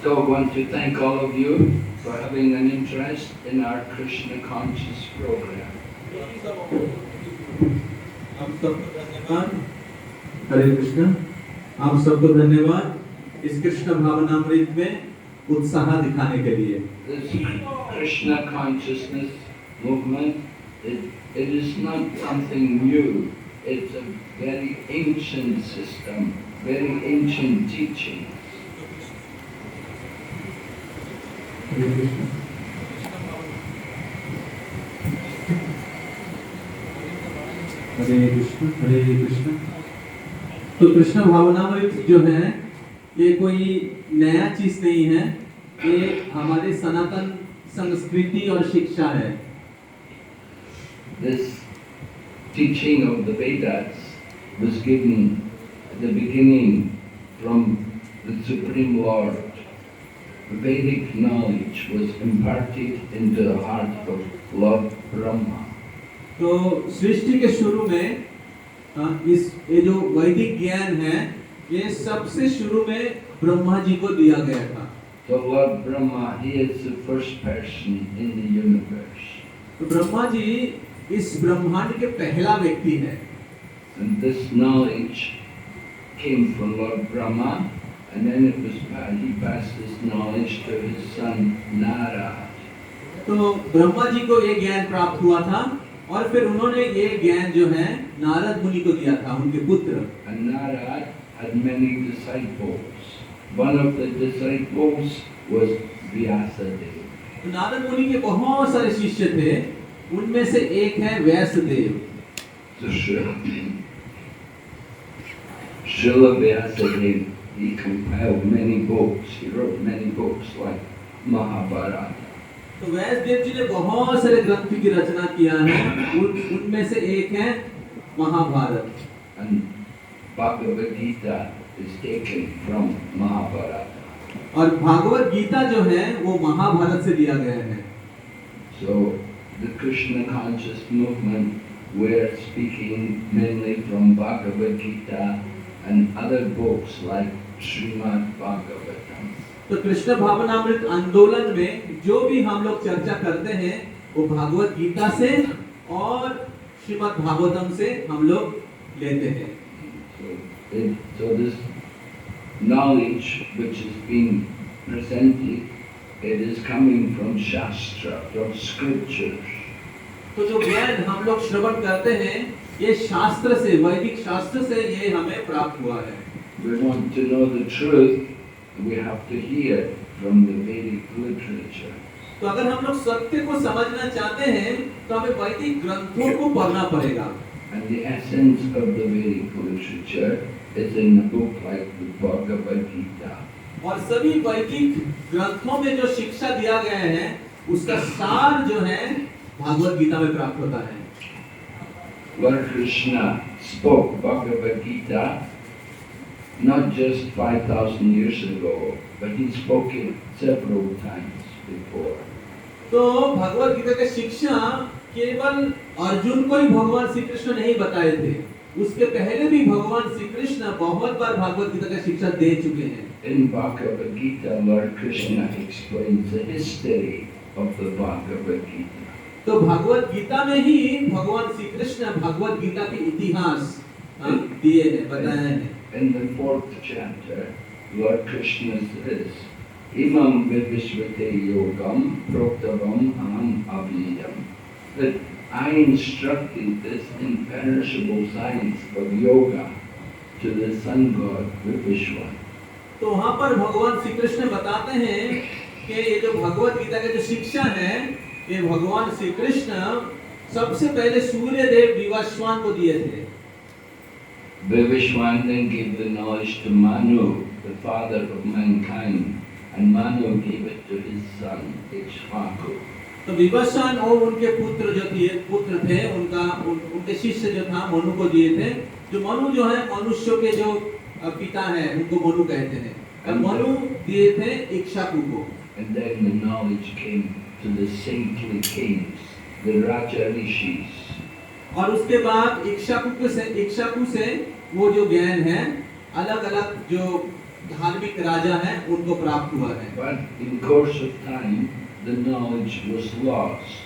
So I want to thank all of you for having an interest in our Krishna conscious program. हरे कृष्ण। आप सबको धन्यवाद इस कृष्ण भावनामृत में उत्साह दिखाने के लिए। This Krishna consciousness movement, it is not something new. It's a very ancient system, very ancient teaching. हरे कृष्ण हरे कृष्ण। तो कृष्ण भावनामृत जो है ये कोई नया चीज नहीं है, ये हमारे सनातन संस्कृति और शिक्षा है। This teaching of the Vedas was given at the beginning from the Supreme Lord. Vedic knowledge was imparted into the heart of Lord Brahma. तो सृष्टि के शुरू में ये जो वैदिक ज्ञान है ये सबसे शुरू में ब्रह्मा जी को दिया गया था। So Lord Brahma, he is the first person in the universe. तो ब्रह्मा जी इस ब्रह्मांड के पहला व्यक्ति है। And this knowledge came from Lord Brahma, and then he passed this knowledge to his son Narad. तो ब्रह्मा जी को ये ज्ञान प्राप्त हुआ था और फिर उन्होंने ये ज्ञान जो है नारद मुनि को दिया था, उनके पुत्र। And Narad had many disciples. One of the disciples was Vyasadeva. तो नारद मुनि के बहुत सारे शिष्य थे, उनमें से एक है Vyasdev. So Srila Vyasadeva, he compiled many books. He wrote many books like Mahabharata. तो व्यासदेव जी ने बहुत सारे ग्रंथ की रचना किया है, उनमें से एक है Mahabharat. And Bhagavad Gita is taken from Mahabharata. और भागवत गीता जो है वो महाभारत से लिया गया है। So the Krishna conscious movement, we're speaking mainly from Bhagavad Gita and other books like Srimad Bhagavatam. तो कृष्ण भावनामृत आंदोलन में जो भी हम लोग चर्चा करते हैं वो भागवत गीता से और श्रीमद् भागवतम से हम लोग लेते हैं। So this knowledge which is being presented, it is coming from Shastra, from scriptures. तो जो ज्ञान हम लोग श्रवण करते हैं ये शास्त्र से, वैदिक शास्त्र से ये हमें प्राप्त हुआ है। We want to know the truth, we have to hear from the Vedic literature. तो अगर हम लोग सत्य को समझना चाहते हैं तो हमें वैदिक ग्रंथों को पढ़ना पड़ेगा। And the essence of the Vedic literature is in a book like the Bhagavad Gita. और सभी वैदिक ग्रंथों में जो शिक्षा दिया गया है उसका सार जो है भागवत गीता में प्राप्त होता है। Lord Krishna spoke Bhagavad Gita not just 5,000 years ago, but he spoke it several times before. तो भगवत गीता की शिक्षा केवल अर्जुन को ही भगवान श्री कृष्ण नहीं बताए थे, उसके पहले भी भगवान श्री कृष्ण बहुत बार भगवत गीता की शिक्षा दे चुके हैं। In Bhagavad Gita, Lord Krishna explains the history of the Bhagavad Gita. तो भगवत गीता में ही भगवान श्री कृष्ण भगवत गीता के इतिहास दिए हैं, बताए हैं। In the 4th chapter, Lord Krishna says, Imam Vivishvate Yogam Proktavam Aham Avyayam. That I instructed this imperishable science of yoga to the sun god Vivishva. तो वहाँ पर भगवान श्री कृष्ण बताते हैं कि ये जो भगवत गीता के जो शिक्षा है, ये भगवान श्री कृष्ण सबसे पहले सूर्य देव विवस्वान को दिए थे। Vivishwan then gave the knowledge to Manu, the father of mankind, and Manu gave it to his son Ikshvaku. तो विवस्वान और उनके पुत्र थे, उनके शिष्य जो था मनु को दिए थे। जो मनु जो है मनुष्यों के जो पिता है उनको मनु कहते हैं, और मनु दिए थे इक्ष्वाकु को। And then the knowledge came to the saintly kings, the Raja Rishis. और उसके बाद इक्ष्वाकु से वो जो ज्ञान है अलग अलग जो धार्मिक राजा हैं उनको प्राप्त हुआ है। But in course of time, the knowledge was lost,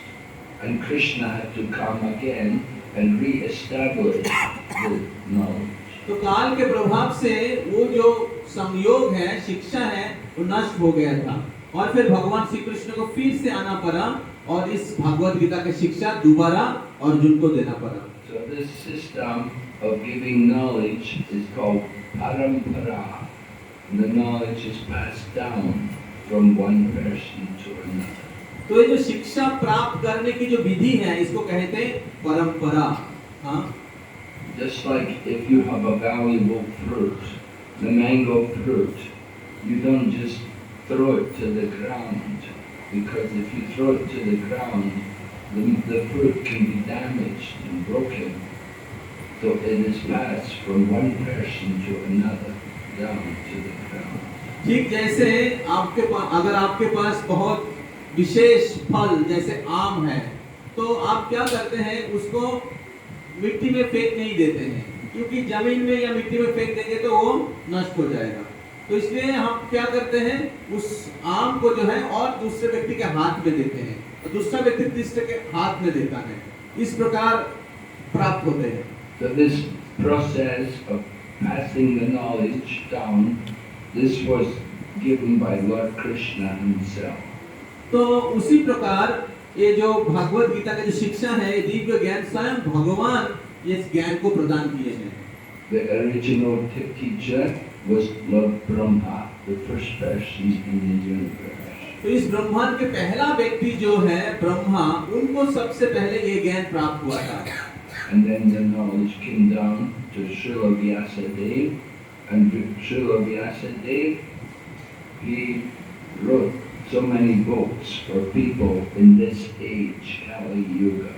and Krishna had to come again and re-establish the knowledge. तो काल के प्रभाव से वो जो संयोग है, शिक्षा है, वो नष्ट हो गया था, और फिर भगवान श्री कृष्ण को फिर से आना पड़ा और इस भगवत गीता की शिक्षा दोबारा अर्जुन को देना पड़ा। So this system of giving knowledge is called parampara. And the knowledge is passed down from one person to another. तो ये जो शिक्षा प्राप्त करने की जो विधि है इसको कहते हैं परंपरा। हाँ, Just like if you have a valuable fruit, the mango fruit, you don't just throw it to the ground, because if you throw it to the ground, the fruit can be damaged and broken. So it is passed from one person to another down to the ground. ठीक जैसे अगर आपके पास बहुत विशेष फल जैसे आम है, तो आप क्या करते हैं, उसको मिट्टी में फेंक नहीं देते हैं, क्योंकि जमीन में या मिट्टी में फेंक देंगे तो वो नष्ट हो जाएगा। तो इसलिए हम क्या करते हैं, उस आम को जो है और दूसरे व्यक्ति के हाथ में देते हैं, और दूसरा व्यक्ति तीसरे के हाथ में देता है, इस प्रकार प्राप्त होते हैं। So this process of passing the knowledge down, this was given by Lord Krishna himself. तो उसी प्रकार ये जो भगवत गीता की जो शिक्षा है, ये दिव्य ज्ञान स्वयं भगवान इस ज्ञान को प्रदान किए हैं। The original teacher was Lord Brahma, the first person in the universe. तो इस ब्रह्मांड के पहला व्यक्ति जो है ब्रह्मा, उनको सबसे पहले ये ज्ञान प्राप्त हुआ था। And then the knowledge came down to Srila Vyasadeva, and Srila Vyasadeva, he wrote so many books for people in this age, Kali Yuga.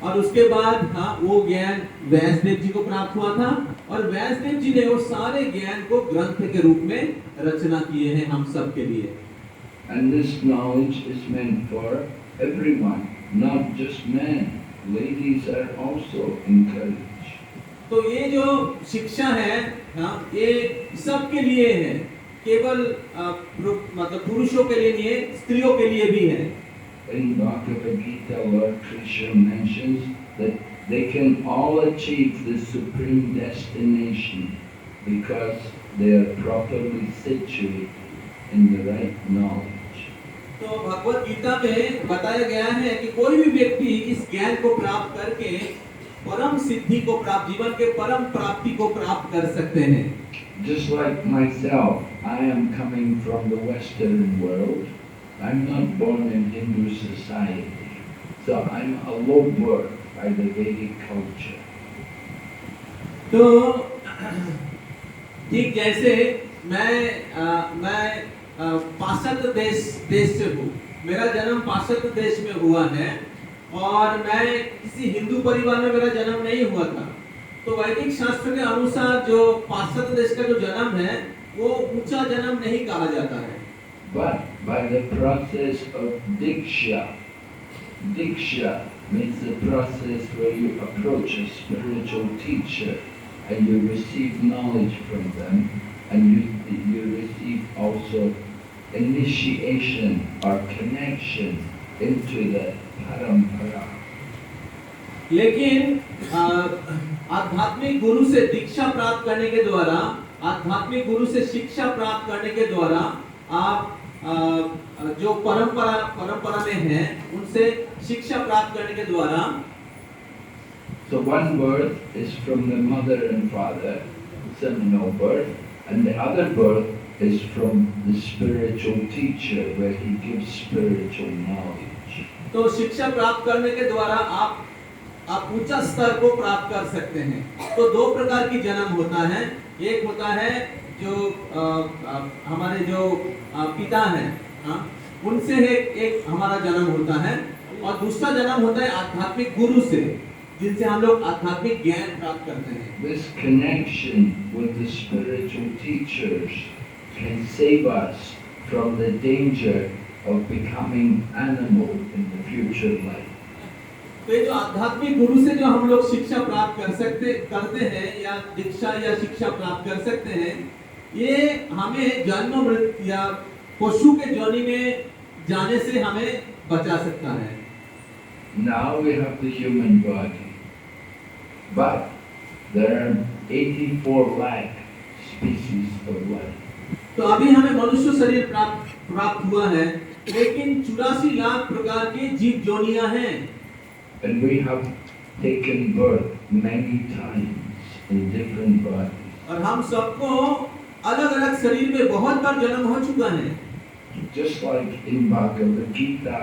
और उसके बाद हाँ, वो ज्ञान व्यासदेव जी को प्राप्त हुआ था, और व्यासदेव जी ने वो सारे ज्ञान को ग्रंथ के रूप में रचना किए हैं हम सब के लिए। And this knowledge is meant for everyone, not just men. Ladies are also encouraged. तो ये जो शिक्षा है, हाँ, ये सबके लिए है, केवल मतलब पुरुषों के लिए नहीं है, स्त्रियों के लिए भी है। In Bhagavad Gita, Lord Krishna mentions that they can all achieve the supreme destination because they are properly situated in the right knowledge. तो भगवत गीता में बताया गया है कि कोई भी व्यक्ति इस ज्ञान को प्राप्त करके परम सिद्धि को प्राप्त, जीवन के परम प्राप्ति को प्राप्त कर सकते हैं। Just like myself, I am coming from the Western world. I'm not born in Hindu society, so I'm a low birth by the Vedic culture. तो ठीक जैसे मैं पाश्चात्य देश से हूँ, मेरा जन्म पाश्चात्य देश में हुआ है, और मैं किसी हिंदू परिवार में मेरा जन्म नहीं हुआ था। तो वैदिक शास्त्र के अनुसार जो पाश्चात्य देश का जो जन्म है, वो ऊंचा जन्म नहीं कहा जाता है। But by the process of diksha means the process where you approach a spiritual teacher and you receive knowledge from them, and you receive also initiation or connection into the parampara. लेकिन आध्यात्मिक गुरु से दीक्षा प्राप्त करने के द्वारा, आध्यात्मिक गुरु से शिक्षा प्राप्त करने के द्वारा आप जो परंपरा में है उनसे शिक्षा प्राप्त करने के द्वारा, so one birth is from the mother and father, seminal birth, and the other birth is from the spiritual teacher where he gives spiritual knowledge. तो शिक्षा प्राप्त करने के द्वारा आप ऊंचा स्तर को प्राप्त कर सकते हैं। तो दो प्रकार की जन्म होता है। एक होता है जो हमारे जो पिता हैं, उनसे एक हमारा जन्म होता है, और दूसरा जन्म होता है आध्यात्मिक गुरु से, जिनसे हम लोग आध्यात्मिक ज्ञान प्राप्त करते हैं। This connection with the spiritual teachers can save us from the danger of becoming animal in the future life. तो ये जो आध्यात्मिक गुरु से जो हम लोग शिक्षा प्राप्त करते हैं या दीक्षा या शिक्षा प्राप्त कर सकते हैं, ये हमें जन्म मृत्यु या पशु के जोनि में जाने से हमें बचा सकता है। Now we have the human body, but there are 84 lakh species of life. तो अभी हमें मनुष्य शरीर प्राप्त हुआ है, लेकिन 84 लाख प्रकार के जीव जोनियां हैं। And we have taken birth many times in different bodies. और हम सबको अलग-अलग शरीर में बहुत बार जन्म हो चुका है। Just like in Bhagavad Gita,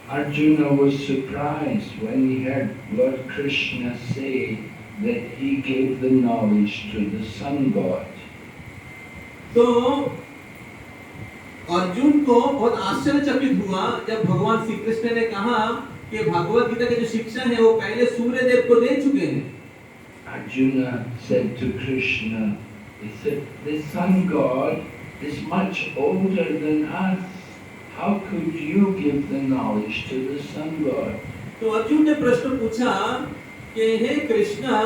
Arjuna was surprised when he heard Lord Krishna say that he gave the knowledge to the sun god. तो अर्जुन को बहुत आश्चर्यचकित हुआ जब भगवान श्री कृष्ण ने कहा कि भगवत गीता की जो शिक्षा है वो पहले सूर्य देव को दे चुके हैं। Arjuna said to Krishna, he said, the sun god is much older than us. How could you give the knowledge to the sun god? तो अर्जुन ने प्रश्न पूछा कि हे कृष्णा,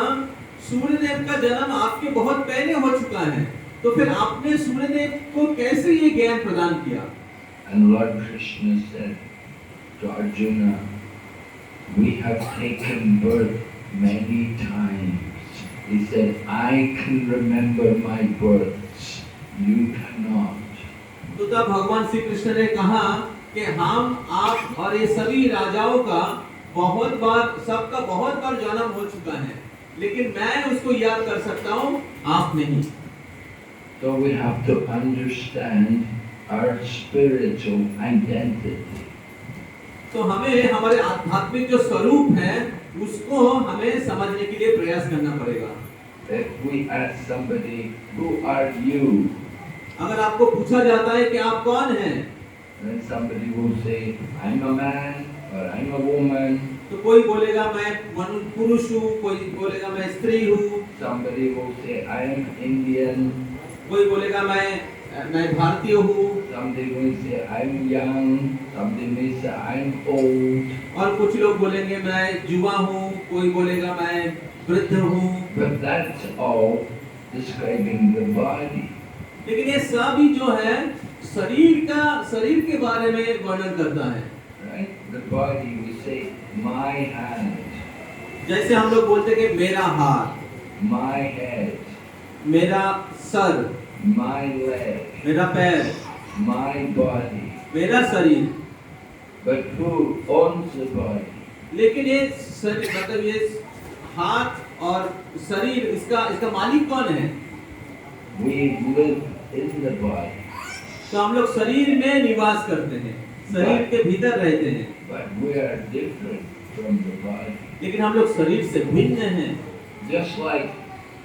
सूर्य देव का जन्म आपके बहुत पहले हो चुका है, तो फिर आपने सूर्य देव को कैसे ये ज्ञान प्रदान किया? And Lord Krishna said to Arjuna, we have taken birth many times. He said, I can remember my births, you cannot. तो तब भगवान श्री कृष्ण ने कहा कि हम, आप और ये सभी राजाओं का सबका बहुत बार जन्म हो चुका है, लेकिन मैं उसको याद कर सकता हूँ, आप नहीं। So we have to understand our spiritual identity. तो हमें हमारे आध्यात्मिक जो स्वरूप है उसको हमें समझने के लिए प्रयास करना पड़ेगा। If we ask somebody, who are you? अगर आपको पूछा जाता है कि आप कौन हैं, Then somebody will say, I'm a man or I'm a woman. तो कोई बोलेगा मैं पुरुष हूँ, कोई बोलेगा मैं स्त्री हूँ। Somebody will say, I am Indian. कोई बोलेगा मैं भारतीय हूँ। Somebody will say, I'm young. Somebody may say, I'm old. और कुछ लोग बोलेंगे मैं युवा हूँ, कोई बोलेगा मैं वृद्ध हूँ। But that's all describing the body. लेकिन ये सभी जो है शरीर के बारे में वर्णन करता है। Right? The body, we say, my hand, जैसे हम लोग बोलते हैं कि मेरा हाथ, my head, मेरा सर, my leg, मेरा पैर, my body. मेरा शरीर। But who owns the body? लेकिन ये शरीर मतलब ये हाथ और शरीर, इसका मालिक कौन है? We live in the body. तो हम लोग शरीर में निवास करते हैं, शरीर के भीतर रहते हैं। But we are different from the body. लेकिन हम लोग शरीर से भिन्न हैं। Just like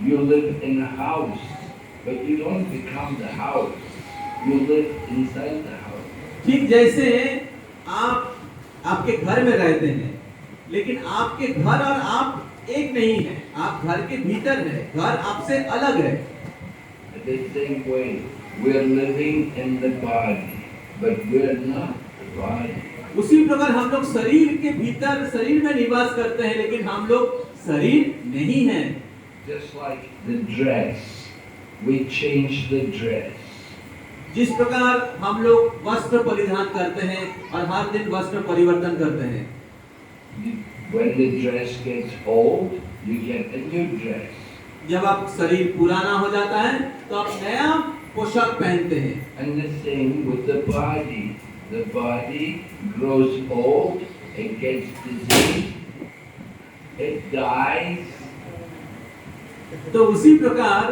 you live in a house, but you don't become the house. You live inside the house. ठीक जैसे आप आपके घर में रहते हैं, लेकिन आपके घर और आप एक नहीं है, आप घर के भीतर हैं, घर आपसे अलग है। The same way, we are living in the body, but we are not the body. उसी प्रकार हम लोग शरीर के भीतर शरीर में निवास करते हैं, लेकिन हम लोग शरीर नहीं हैं। Just like the dress, we change the dress. जिस प्रकार हम लोग वस्त्र परिधान करते हैं और हर दिन वस्त्र परिवर्तन करते हैं। When the dress gets old, you get a new dress. जब आप शरीर पुराना हो जाता है तो आप नया पोशाक पहनते हैं। And the same with the body. The body grows old, it gets diseased, it dies. तो उसी प्रकार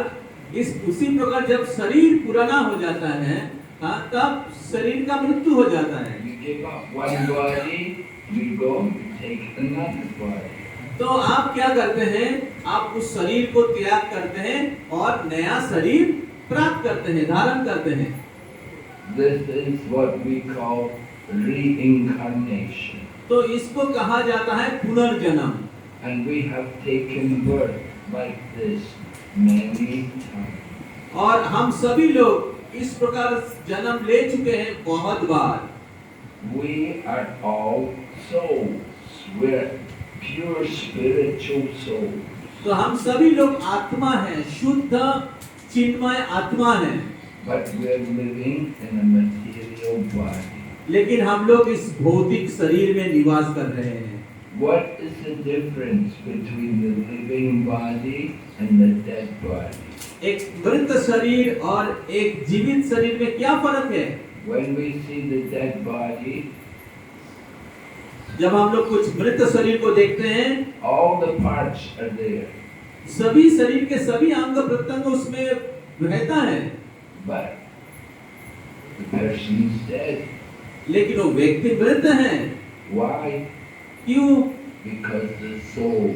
इस उसी प्रकार जब शरीर पुराना हो जाता है, तब शरीर का मृत्यु हो जाता है। You give up one body, you go take another body. तो आप क्या करते हैं? आप उस शरीर को त्याग करते हैं और नया शरीर प्राप्त करते हैं, धारण करते हैं। This is what we call reincarnation. तो इसको कहा जाता है पुनर्जन्म। And we have taken birth like this many times. और हम सभी लोग इस प्रकार जन्म ले चुके हैं बहुत बार। We are all souls. We're pure spiritual souls. तो हम सभी लोग आत्मा हैं, शुद्ध चिन्मय आत्मा हैं। But we're living in a material body. लेकिन हम लोग इस भौतिक शरीर में निवास कर रहे हैं। What is the difference between the living body and the dead body? एक मृत शरीर और एक जीवित शरीर में क्या फर्क है? When we see the dead body, जब हम लोग कुछ मृत शरीर को देखते हैं, all the parts are there. सभी शरीर के सभी अंग प्रत्यंग उसमें रहता है, But the person is dead. लेकिन वो व्यक्ति मृत है। Why? क्यों? Because the soul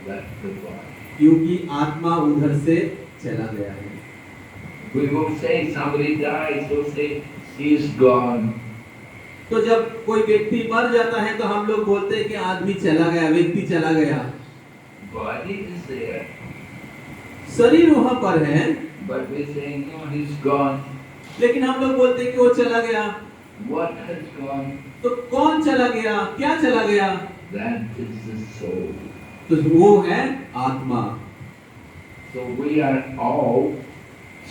left the body. क्योंकि आत्मा उधर से चला गया है। We will say somebody dies, we'll say he is gone. तो जब कोई व्यक्ति मर जाता है तो हम लोग बोलते हैं कि आदमी चला गया, व्यक्ति चला गया। Body is there, शरीर वहां पर है, but we say no, he's gone. लेकिन हम लोग बोलते हैं कि वो चला गया। What has gone? तो कौन चला गया? क्या चला गया? That is the soul. तो वो है आत्मा। So we are all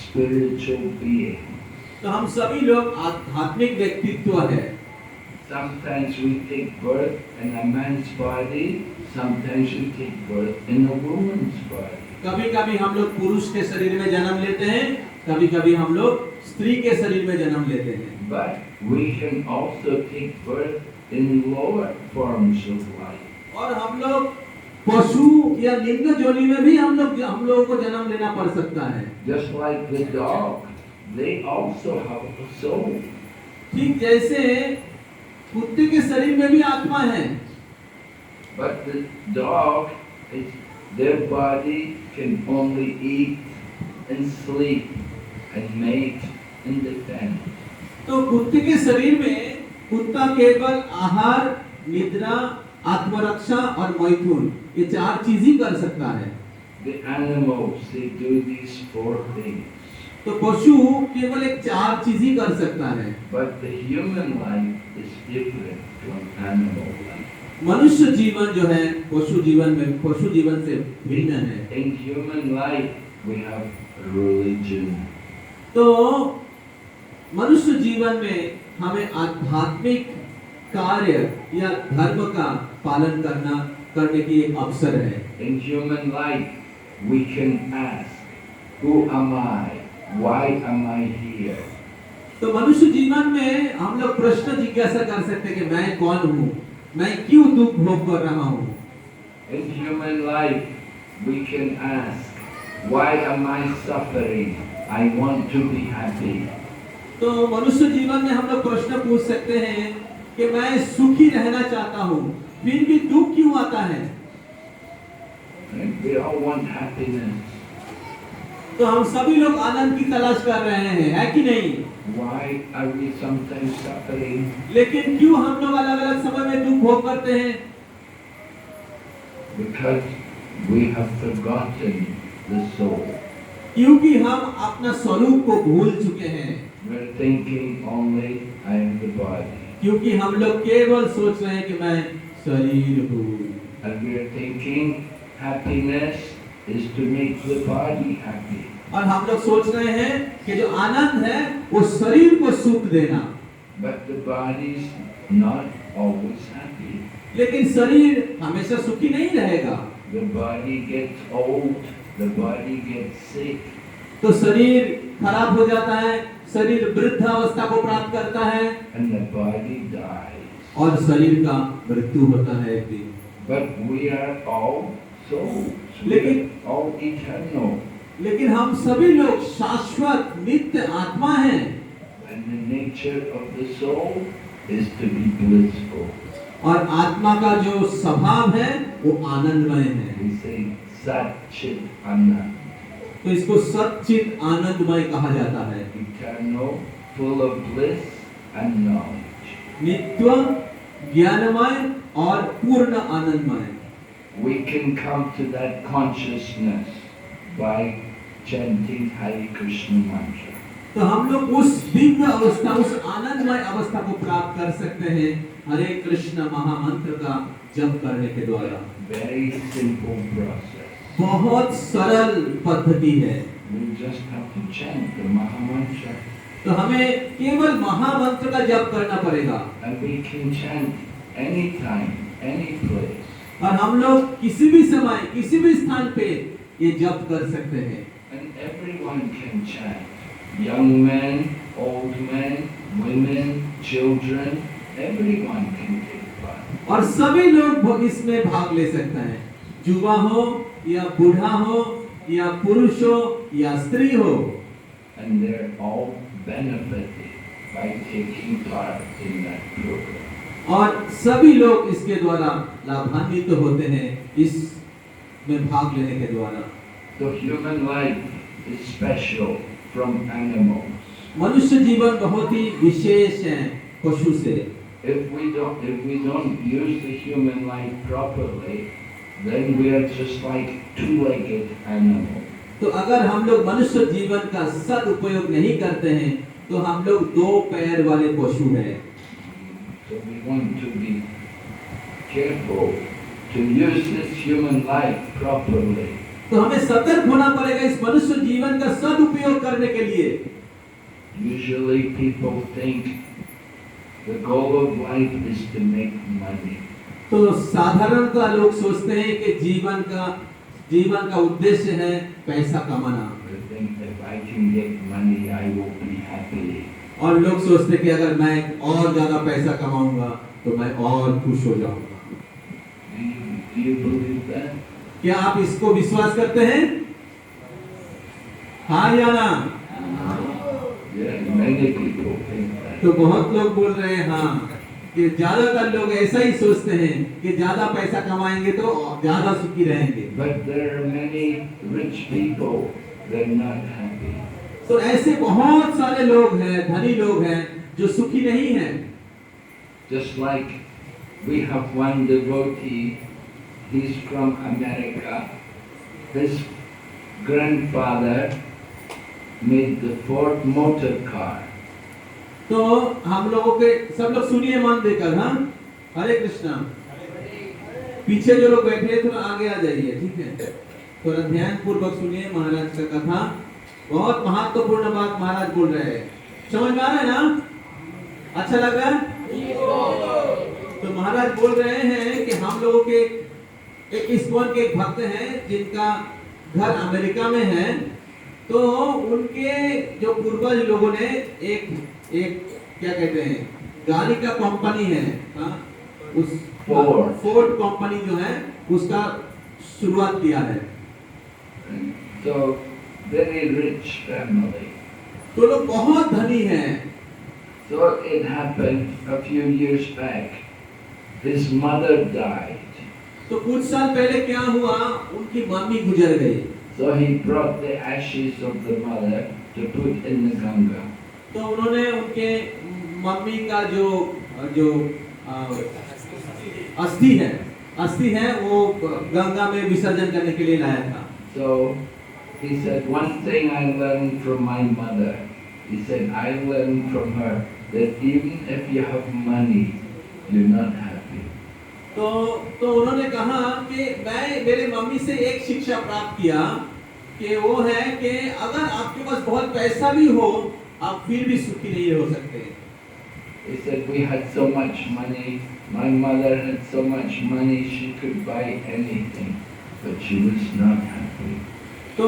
spiritual beings. तो हम सभी लोग आध्यात्मिक व्यक्तित्व है। Sometimes we take birth in a man's body, sometimes we take birth in a woman's body. कभी-कभी हम लोग पुरुष के शरीर में जन्म लेते हैं, कभी-कभी हम लोग स्त्री के शरीर में जन्म लेते हैं। But we can also take birth in lower forms of life. और हम लोग पशु या निम्न जोनी में भी हम लोगों को जन्म लेना पड़ सकता है। Just like the dog, they also have a soul. ठीक जैसे कुत्ते के शरीर में भी आत्मा है। But the dog, their body can only eat and sleep and mate and defend. तो कुत्ते के शरीर में कुत्ता केवल आहार, निद्रा, आत्मरक्षा और मैथुन ये 4 चीज ही कर सकता है। The animals, they do these 4 things. तो पशु केवल एक 4 चीज ही कर सकता है। But the human life is different from animal life. मनुष्य जीवन जो है पशु जीवन से भिन्न है। In human life we have religion. तो मनुष्य जीवन में हमें आध्यात्मिक कार्य या धर्म का पालन करने की एक अवसर है। In human life we can ask, who am I? Why am I here? तो मनुष्य जीवन में हम लोग प्रश्न जिज्ञासा कर सकते हैं कि मैं कौन हूँ, मैं क्यों दुख भोग कर रहा हूँ। In human life we can ask, why am I suffering? I want to be happy. तो मनुष्य जीवन में हम लोग प्रश्न पूछ सकते हैं कि मैं सुखी रहना चाहता हूँ, फिर भी दुख क्यों आता है। And we all want happiness. तो हम सभी लोग आनंद की तलाश कर रहे हैं, है कि नहीं? Why are we sometimes suffering? लेकिन क्यों हम लोग अलग अलग समय में दुख भोग करते हैं? Because we have forgotten the soul. क्योंकि हम अपना स्वरूप को भूल चुके हैं। We're thinking only I am the body. क्योंकि हम लोग केवल सोच रहे हैं कि मैं शरीर हूँ। And we're thinking happiness is to make the body happy. और हम लोग सोच रहे हैं कि जो आनंद है वो शरीर को सुख देना। But the body is not always happy. लेकिन शरीर हमेशा सुखी नहीं रहेगा। The body gets old, the body gets sick. तो शरीर खराब हो जाता है, शरीर वृद्धावस्था को प्राप्त करता है And the body dies. और शरीर का मृत्यु होता है एक दिन। But we are all souls. We लेकिन- are all eternal. लेकिन हम सभी लोग शाश्वत नित्य आत्मा हैं। And the nature of the soul is to be blissful. और आत्मा का जो स्वभाव है वो आनंदमय है। We say Sat Chit Anand, तो इसको सच्चित आनंदमय कहा जाता है। eternal, full of bliss and knowledge. नित्य, ज्ञानमय और पूर्ण आनंदमय। We can come to that consciousness by chanting Hare Krishna mantra. तो हम लोग उस दिव्य अवस्था, उस आनंदमय अवस्था को प्राप्त कर सकते हैं हरे कृष्ण महामंत्र का जप करने के द्वारा। Very simple process. बहुत सरल पद्धति है। We just have to chant the Mahamantra. तो हमें केवल महामंत्र का जप करना पड़ेगा। And we can chant anytime, any place. और हम लोग किसी भी समय, किसी भी स्थान पे ये जप कर सकते हैं। And everyone can chant. Young men, old men, women, children, everyone can take part. और सभी लोग इसमें भाग ले सकते हैं, युवा हो या बूढ़ा हो या पुरुष हो या स्त्री हो। And they're all benefited by taking part in that program. और सभी लोग इसके द्वारा लाभान्वित होते हैं, इसमें भाग लेने के द्वारा। The human life is special from animals. मनुष्य जीवन बहुत ही विशेष है पशु से। If we don't use the human life properly, then we are just like two-legged animals. तो अगर हम लोग मनुष्य जीवन का सदुपयोग नहीं करते हैं तो हम लोग दो पैर वाले पशु हैं। So we want to be careful to use this human life properly. तो हमें सतर्क होना पड़ेगा इस मनुष्य जीवन का सदुपयोग करने के लिए। Usually people think the goal of life is to make money. तो साधारणतः लोग सोचते हैं कि जीवन का उद्देश्य है पैसा कमाना। They think if I can get money, I will be happy. और लोग सोचते हैं कि अगर मैं और ज्यादा पैसा कमाऊंगा तो मैं और खुश हो जाऊंगा। Do you believe that? क्या आप इसको विश्वास करते हैं? हाँ या ना? Yeah, many people think that. तो बहुत लोग बोल रहे हैं हाँ, कि ज्यादातर लोग ऐसा ही सोचते हैं कि ज्यादा पैसा कमाएंगे तो ज्यादा सुखी रहेंगे। But there are many rich people that are not happy. तो ऐसे बहुत सारे लोग हैं, धनी लोग हैं जो सुखी नहीं हैं। Just like we have one devotee, he's from America. His grandfather made the Ford motor car. तो हम लोगों के सब लोग सुनिए मन देकर, हाँ, हरे कृष्णा। पीछे जो लोग बैठे हैं थोड़ा आगे आ जाइए, ठीक है? थोड़ा ध्यान पूर्वक सुनिए महाराज का कथा। बहुत महत्वपूर्ण बात महाराज बोल रहे हैं। समझ में आ रहा है ना? अच्छा लग रहा है? तो महाराज बोल रहे हैं कि हम लोगों के एक इस्कॉन के एक भक्त हैं जिनका घर अमेरिका में है। तो उनके जो पूर्वज लोगों ने एक क्या कहते हैं, गाड़ी का कंपनी है, हाँ, उस फोर्ड कंपनी जो है उसका शुरुआत किया है। So very rich family. तो लोग बहुत धनी हैं। So it happened a few years back. His mother died. तो कुछ साल पहले क्या हुआ, उनकी मम्मी गुजर गई। So he brought the ashes of the mother to put in the Ganga. तो उन्होंने उनके मम्मी का जो अस्थि है वो गंगा में विसर्जन करने के लिए लाया था। So he said, one thing I learned from my mother. He said, I learned from her that even if you have money, you're not happy. तो उन्होंने कहा कि मैं मेरे मम्मी से एक शिक्षा प्राप्त किया कि वो है कि अगर आपके पास बहुत पैसा भी हो आप फिर भी सुखी नहीं हो सकते। He said, we had so much money. My mother had so much money she could buy anything, but she was not happy. तो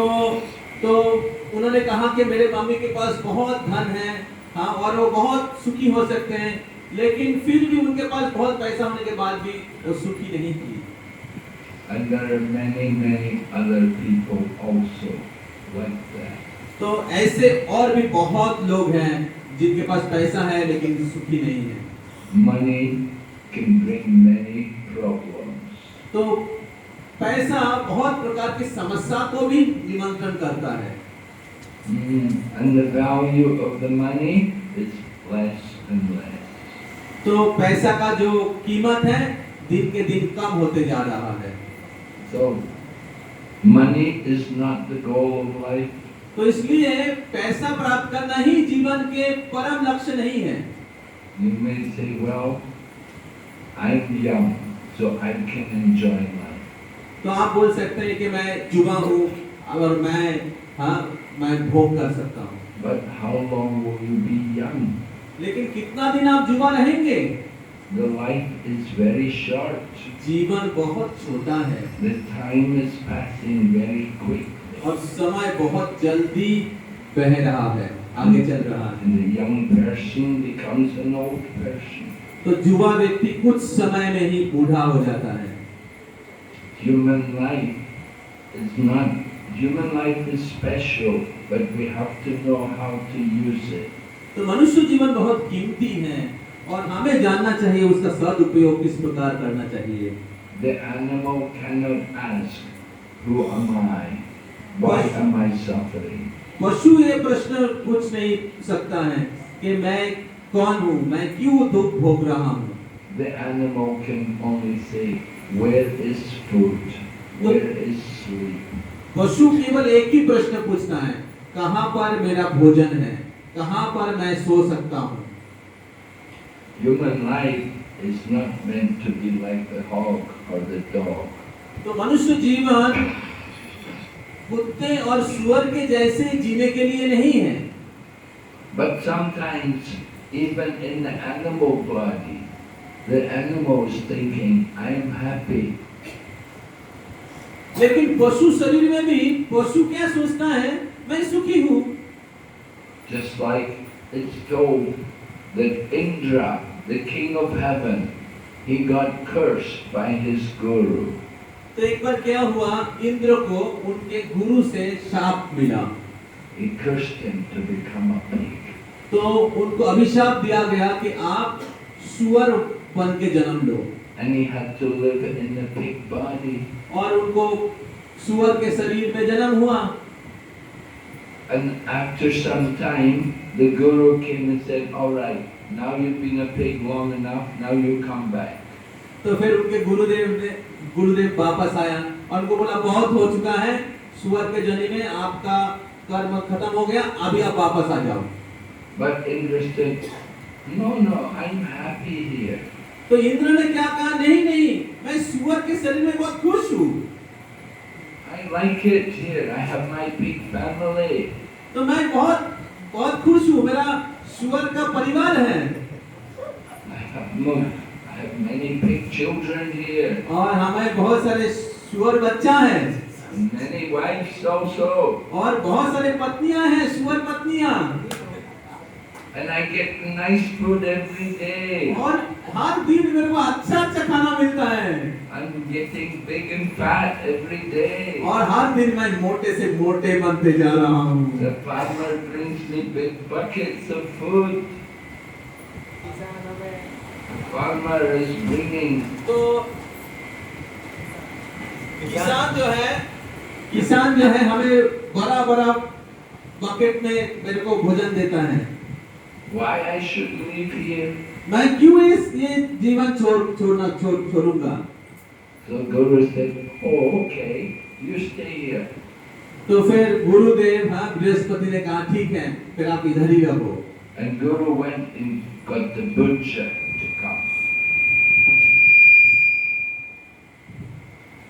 उन्होंने कहा कि मेरे मम्मी के पास बहुत धन है, हाँ, और वो बहुत सुखी हो सकते हैं, लेकिन फिर भी उनके पास बहुत पैसा होने के बाद भी वो सुखी नहीं थी। And there are many other people also. like that. तो ऐसे और भी बहुत लोग हैं जिनके पास पैसा है लेकिन सुखी नहीं है। Money can bring many problems. तो पैसा बहुत प्रकार की समस्या को भी निमंत्रण करता है। And the value of the money is less and less. तो पैसा का जो कीमत है दिन के दिन कम होते जा रहा है। So money is not the goal of life. तो इसलिए पैसा प्राप्त करना ही जीवन के परम लक्ष्य नहीं है। You may say, well, I'm young, so I can enjoy life. तो आप बोल सकते हैं कि मैं युवा हूँ और मैं भोग कर सकता हूँ। But how long will you be young? लेकिन कितना दिन आप युवा रहेंगे? The life is very short. जीवन बहुत छोटा है। The time is passing very quickly. और समय बहुत जल्दी बह रहा है, आगे चल रहा है। And the young person becomes an old person. तो युवा व्यक्ति कुछ समय में ही बूढ़ा हो जाता है। Human life is special, but we have to know how to use it. तो मनुष्य जीवन बहुत कीमती है और हमें जानना चाहिए उसका सदुपयोग किस प्रकार करना चाहिए। The animal cannot ask, who am I? Why am I suffering? पशु ये प्रश्न पूछ नहीं सकता है कि मैं कौन हूँ, मैं क्यों दुख भोग रहा हूँ। The animal can only say, where is food? Where is sleep? पशु केवल एक ही प्रश्न पूछता है, कहाँ पर मेरा भोजन है, कहाँ पर मैं सो सकता हूँ। Human life is not meant to be like the hog or the dog. तो मनुष्य जीवन कुत्ते और सुअर के जैसे जीने के लिए नहीं है। But sometimes, even in the animal body, the animal is thinking, I am happy. लेकिन पशु शरीर में भी पशु क्या सोचता है, मैं सुखी हूँ। Just like it's told that Indra, the king of heaven, he got cursed by his guru. तो एक बार क्या हुआ, इंद्र को उनके गुरु से शाप मिला। He cursed him to become a pig. तो उनको अभिशाप दिया गया कि आप सुअर बन के जन्म लो। And he had to live in the pig body. और उनको सुअर के शरीर में जन्म हुआ। And after some time, the guru came and said, all right, now you've been a pig long enough, now you come back. तो फिर उनके गुरुदेव वापस आया और उनको बोला बहुत हो चुका है, सुअर के जन्म में आपका कर्म खत्म हो गया, अभी आप वापस आ जाओ। But Indra said, no, I'm happy here. तो इंद्र ने क्या कहा, नहीं, मैं सुअर के शरीर में बहुत खुश हूँ। I like it here. I have my pig family. तो मैं बहुत खुश हूँ, मेरा सुअर का परिवार है। I have many pig children here. और हमें बहुत सारे सुअर बच्चा है। Many wives also. और बहुत सारे पत्नियां हैं, सुअर पत्नियां। And I get nice food every day. और हर दिन मेरे को अच्छा खाना मिलता है। I'm getting big and fat every day. और हर दिन मैं मोटे से मोटे बनते जा रहा हूँ। The farmer brings me big buckets of food. The farmer is bringing. तो किसान जो है हमें बड़ा बकेट में मेरे को भोजन देता है। Why I should live here? मैं क्यों ये जीवन छोड़ूंगा? So Guru said, oh okay, you stay here. तो फिर गुरुदेव बृहस्पति ने कहा ठीक है, फिर आप इधर ही रहो। And Guru went and got the butcher to come.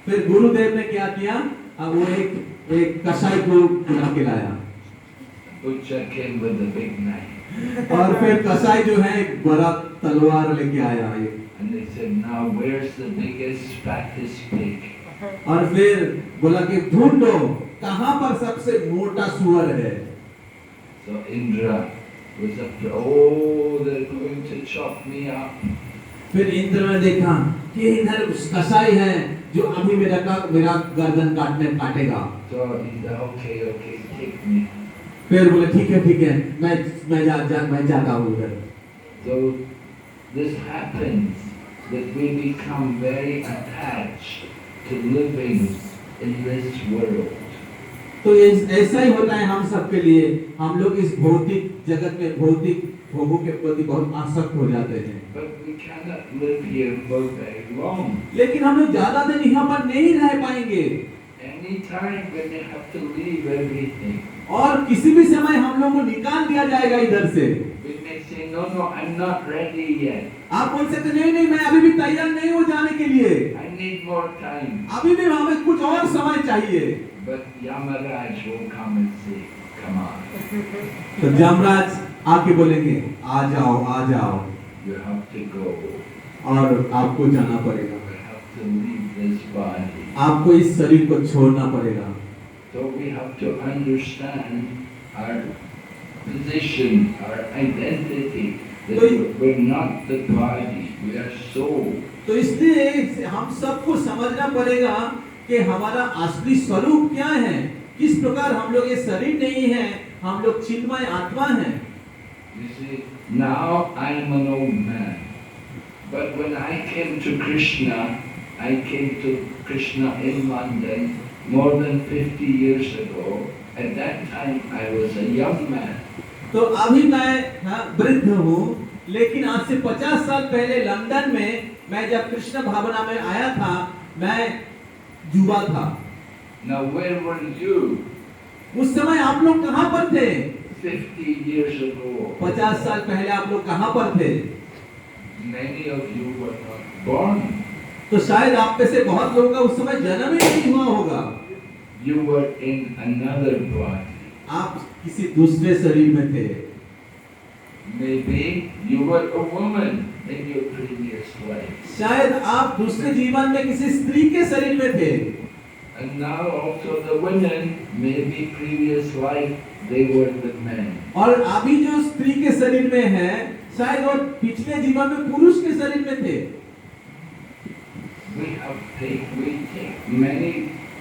फिर गुरुदेव ने क्या किया, अब वो एक कसाई को बुला के लाया। Butcher came with a big knife. और फिर कसाई जो है एक बड़ा तलवार लेके आया। And they said, now where's the biggest, fattest pig? और फिर बोला कि ढूंढो कहाँ पर सबसे मोटा सुअर है। So Indra was afraid, oh, they're going to chop me up. फिर इंद्र ने देखा कि इधर कसाई है जो अभी मेरा गर्दन काटेगा। So he said, okay, take me. फिर बोले ठीक है मैं जाता हूँ उधर। So this happens that we become very attached to living in this world. तो ऐसा ही होता है हम सबके लिए, हम लोग इस भौतिक जगत में भौतिक भोगों के प्रति बहुत आसक्त हो जाते हैं। But we cannot live here for very long. लेकिन हम लोग ज्यादा दिन यहाँ पर नहीं रह पाएंगे। Any time when you have to leave everything. और किसी भी समय हम लोग को निकाल दिया जाएगा इधर से। We may say, no, I'm not ready yet. आप बोल सकते नहीं, मैं अभी भी तैयार नहीं हूँ जाने के लिए। I need more time. अभी भी हमें कुछ और समय चाहिए। But Yamaraj will come and say, come on. तो यमराज आके बोलेंगे आ जाओ। You have to go. और आपको जाना पड़ेगा। You have to leave this body. आपको इस शरीर को छोड़ना पड़ेगा। So we have to understand our position, our identity. That we're not the body, we are soul. तो इसलिए हम सबको समझना पड़ेगा कि हमारा असली स्वरूप क्या है, किस प्रकार हम लोग ये शरीर नहीं है, हम लोग चिन्मय आत्मा हैं। You see, now I am an old man, but when I came to Krishna, I came to Krishna in London more than 50 years ago. At that time I was a young man. तो अभी मैं वृद्ध हूँ, लेकिन आज से 50 साल पहले लंदन में मैं जब कृष्ण भावना में आया था, मैं युवा था। Now where were you? उस समय आप लोग कहाँ पर थे? 50 years ago. 50 साल पहले आप लोग कहाँ पर थे? Many of you were not born. तो शायद आप में से बहुत लोगों का उस समय जन्म ही नहीं हुआ होगा। You were in another body. आप किसी दूसरे शरीर में थे। Maybe you were a woman in your previous life. शायद आप दूसरे जीवन में किसी स्त्री के शरीर में थे। And now also the women, maybe previous life they were the men. और अभी जो स्त्री के शरीर में है, शायद वो पिछले जीवन में पुरुष के शरीर में थे। We take many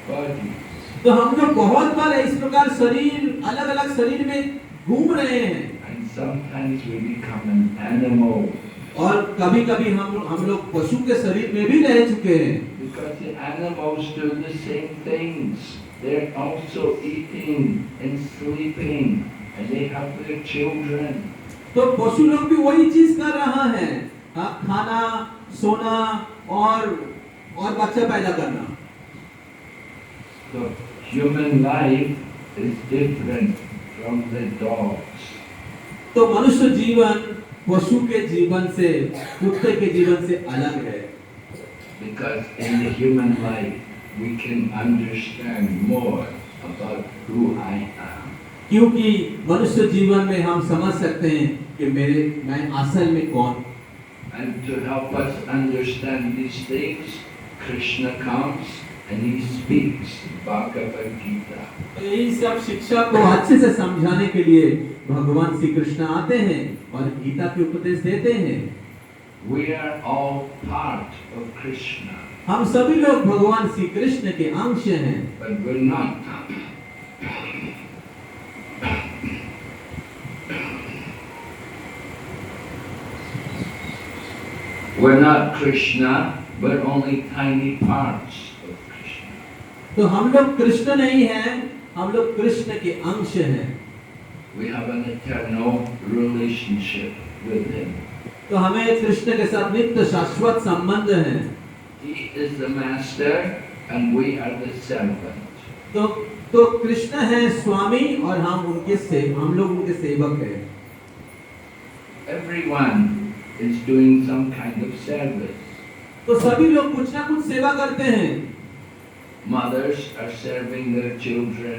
bodies. तो हम लोग बहुत बार इस प्रकार शरीर अलग-अलग शरीर में घूम रहे हैं। And sometimes we become an animal. और कभी-कभी हम लोग पशु के शरीर में भी रह चुके हैं। Because the animals do the same things. They're also eating and sleeping, and they have their children. तो पशु लोग भी वही चीज कर रहा है, खाना, सोना और बच्चा पैदा करना। So human life is different from the dogs. तो मनुष्य जीवन पशु के जीवन से, कुत्ते के जीवन से अलग है। Because in the human life we can understand more about who I am. क्योंकि मनुष्य जीवन में हम समझ सकते हैं कि मैं असल में कौन। And to help us understand these things, Krishna comes and he speaks Bhagavad Gita. तो यही सब शिक्षा को अच्छे से समझाने के लिए भगवान श्री कृष्ण आते हैं और गीता के उपदेश देते हैं। We are all part of Krishna. हम सभी लोग भगवान श्री कृष्ण के अंश हैं। But we're not. We're not Krishna, we're only tiny parts of Krishna. तो हम लोग कृष्ण नहीं हैं, हम लोग कृष्ण के अंश हैं। We have an eternal relationship with him. तो हमें कृष्ण के साथ नित्य शाश्वत संबंध है। He is the master and we are the servant. तो कृष्ण है स्वामी और हम लोग उनके सेवक हैं। Everyone is doing some kind of service. तो सभी लोग कुछ ना कुछ सेवा करते हैं। Mothers are serving their children.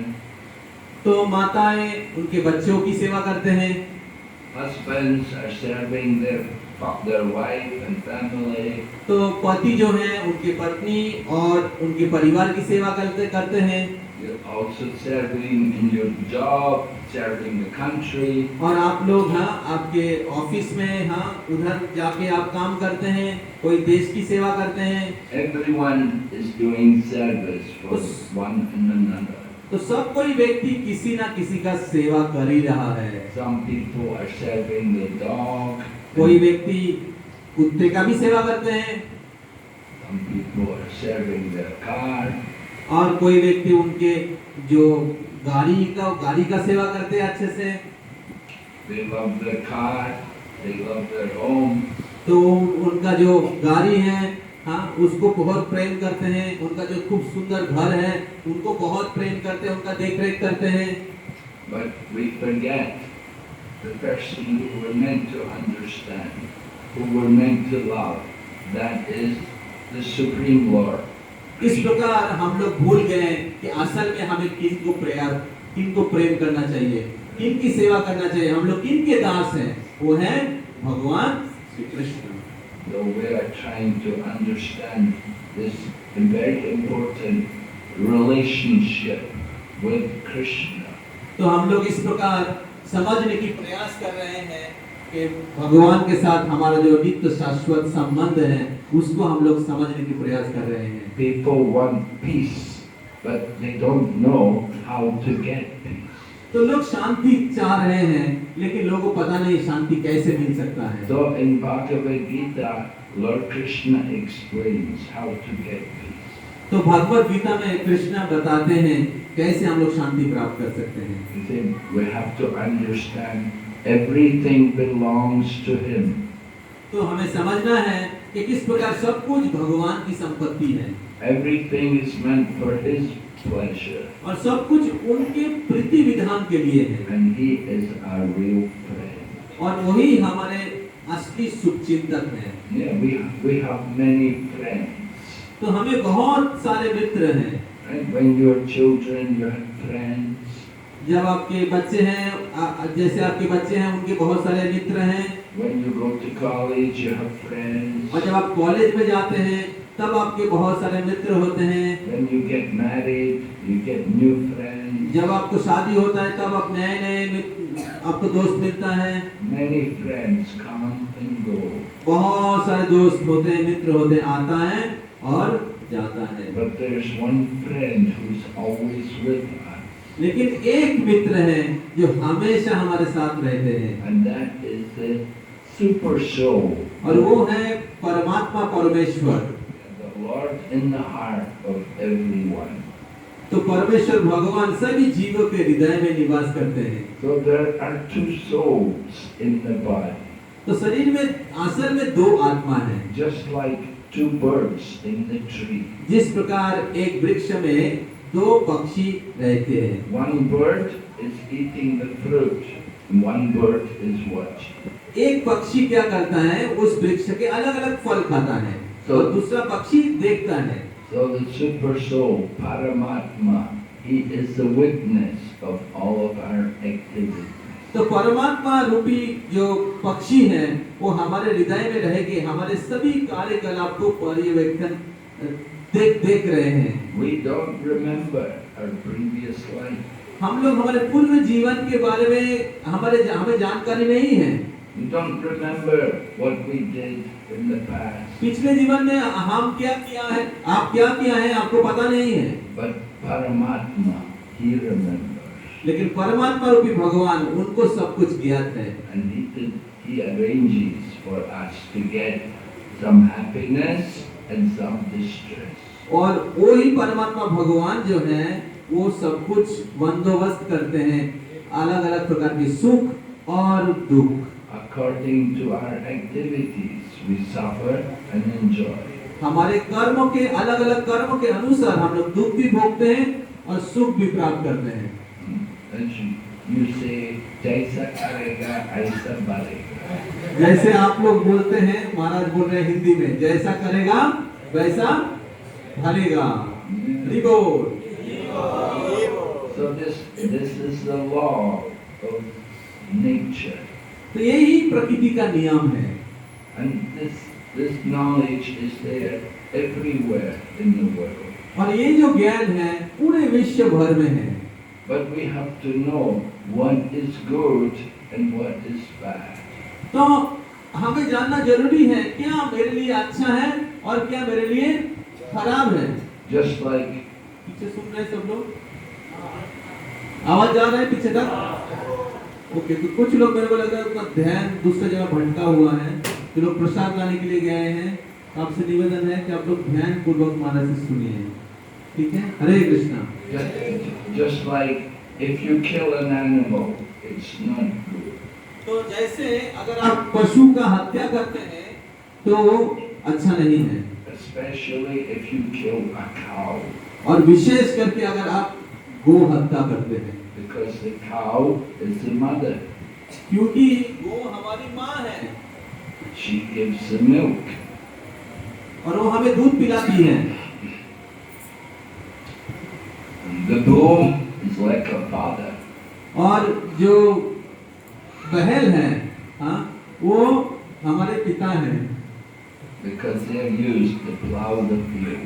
तो माताएं उनके बच्चों की सेवा करते हैं। Husbands are serving their wife and family. तो पति जो हैं उनकी पत्नी और उनके परिवार की सेवा करते हैं। You're also serving in your job, serving the country. और आप लोग आपके ऑफिस में उधर जाके आप काम करते हैं, कोई देश की सेवा करते हैं। Everyone is doing service for one and another. तो सब कोई व्यक्ति किसी ना किसी का सेवा कर ही रहा है। Some people are serving the dog. कोई व्यक्ति कुत्ते का भी सेवा करते हैं, Some people are serving their car. और कोई व्यक्ति उनके जो गाड़ी का सेवा करते हैं अच्छे से। They love their car. They love their home. तो उनका जो गाड़ी है, हाँ, उसको बहुत प्रेम करते हैं। उनका जो खूब सुंदर घर है, उनको बहुत प्रेम करते हैं, उनका देख रेख करते हैं। But we forget the person who we're meant to understand, who we're meant to love. That is the Supreme Lord. इस प्रकार हम लोग भूल गए कि असल में हमें किनको प्रेम करना चाहिए, किनकी सेवा करना चाहिए, हम लोग किनके दास हैं। वो है भगवान Shri Krishna. So we are trying to understand this very important relationship with Krishna. तो हम लोग इस प्रकार समझने की प्रयास कर रहे हैं कि भगवान के साथ हमारा जो नित्य शाश्वत संबंध है, उसको हम लोग समझने की प्रयास कर रहे हैं। People want peace, but they don't know how to get peace. तो लोग शांति चाह रहे हैं, लेकिन लोगों को पता नहीं शांति कैसे मिल सकता है। So in Bhagavad Gita, Lord Krishna explains how to get peace. तो भगवत गीता में कृष्ण बताते हैं कैसे हम लोग शांति प्राप्त कर सकते हैं। He said we have to understand everything belongs to Him. तो हमें समझना है कि किस प्रकार सब कुछ भगवान की संपत्ति है, Everything is meant for His pleasure, और सब कुछ उनके प्रीति विधान के लिए है, and He is our real friend. और वही हमारे असली शुभचिंतक हैं। Yeah, we have many friends. तो हमें बहुत सारे मित्र हैं। Right? When you're children, you have friends. जब आपके बच्चे हैं, जैसे आपके बच्चे हैं, उनके बहुत सारे मित्र हैं। When you go to college, you have friends. और जब आप कॉलेज में जाते हैं, तब आपके बहुत सारे मित्र होते हैं। When you get married, you get new friends. जब आपको शादी होता है, तब आप नए आपको दोस्त मिलता है। Many friends come and go. बहुत सारे दोस्त होते हैं, मित्र होते हैं, आता है और जाता है। But there's one friend who's always with us. लेकिन एक मित्र है जो हमेशा हमारे साथ रहते हैं, And that is the super soul. और वो है परमात्मा परमेश्वर। The Lord in the heart of everyone. तो परमेश्वर भगवान सभी जीवों के हृदय में निवास करते हैं। So there are two souls in the body. तो शरीर में असल में दो आत्मा है। Just like two birds in the tree. जिस प्रकार एक वृक्ष में दो पक्षी रहते हैं, One bird is eating the fruit, and one bird is watching. एक पक्षी क्या करता है, उस वृक्ष के अलग अलग फल खाता है, और दूसरा पक्षी देखता है। So the super soul, Paramatma, he is the witness of all of our activities. तो परमात्मा रूपी जो पक्षी है, वो हमारे हृदय में रह के हमारे सभी कार्यकलाप को पर्यवेक्षण देख रहे हैं। We don't remember our previous life. हम लोग हमारे पूर्व जीवन के बारे में हमें जानकारी नहीं है। We don't remember what we did in the past. पिछले जीवन में हम क्या किया है, आप क्या किया है, आपको पता नहीं है। But Paramatma, he remembers. लेकिन परमात्मा रूपी भगवान, उनको सब कुछ ज्ञात है। And he arranges for us to get some happiness and some distress. और वही परमात्मा भगवान जो है, वो सब कुछ बंदोबस्त करते हैं, अलग अलग प्रकार के सुख और दुख। According to our activities, we suffer and enjoy. हमारे कर्मों के अलग अलग कर्मों के अनुसार हम लोग दुख भी भोगते हैं और सुख भी प्राप्त करते हैं। As you say, जैसा करेगा ऐसा बढ़ेगा. जैसे आप लोग बोलते हैं, महाराज बोल रहे हैं हिंदी में, जैसा करेगा वैसा भरेगा। Report. So this is the law of nature. तो यही प्रकृति का नियम है। And this knowledge is there everywhere in the world. और ये जो ज्ञान है पूरे विश्व भर में है। But we have to know what is good and what is bad. तो हमें जानना जरूरी है क्या मेरे लिए अच्छा है और क्या मेरे लिए खराब है। Just like पीछे सुन रहे सब लोग? आवाज जा रहा है पीछे तक? ओके, तो कुछ लोग मेरे को लग रहा है उनका ध्यान दूसरी जगह भटका हुआ है, जो लोग प्रसाद लाने के लिए गए हैं। आपसे निवेदन है कि आप लोग ध्यान पूर्वक महाराज से सुनिए, ठीक है? हरे Krishna. Just like if you kill an animal, it's not good. तो जैसे अगर आप पशु का हत्या करते हैं तो अच्छा नहीं है, Especially if you kill a cow, और विशेष करके अगर आप गो हत्या करते हैं, because the cow is the mother. क्योंकि गो हमारी माँ है She gives the milk. और वो हमें दूध पिलाती है। The bull is like a father. और जो बैल है, हाँ, वो हमारे पिता हैं, Because they are used to plow the field,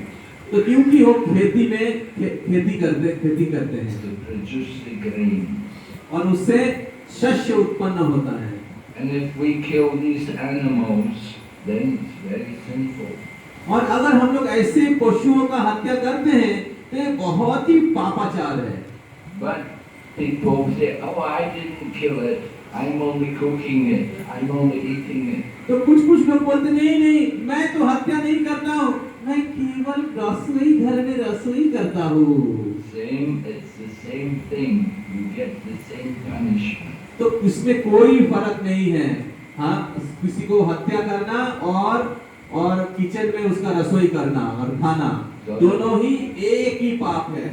तो क्योंकि वो खेती में खेती करते हैं to produce the grains. और उससे शस्य उत्पन्न होता है। And if we kill these animals, then it's very sinful. और अगर हम लोग ऐसे पशुओं का हत्या करते हैं तो ये बहुत ही पापाचार है। But people say, oh, I didn't kill it. I'm only cooking it. I'm only eating it. तो कुछ लोग बोलते नहीं, मैं तो हत्या नहीं करता हूँ, मैं केवल रसोई घर में रसोई करता हूँ। It's the same thing. You get the same punishment. तो इसमें कोई फर्क नहीं है, हाँ, किसी को हत्या करना और किचन में उसका रसोई करना और खाना, दोनों ही एक ही पाप है।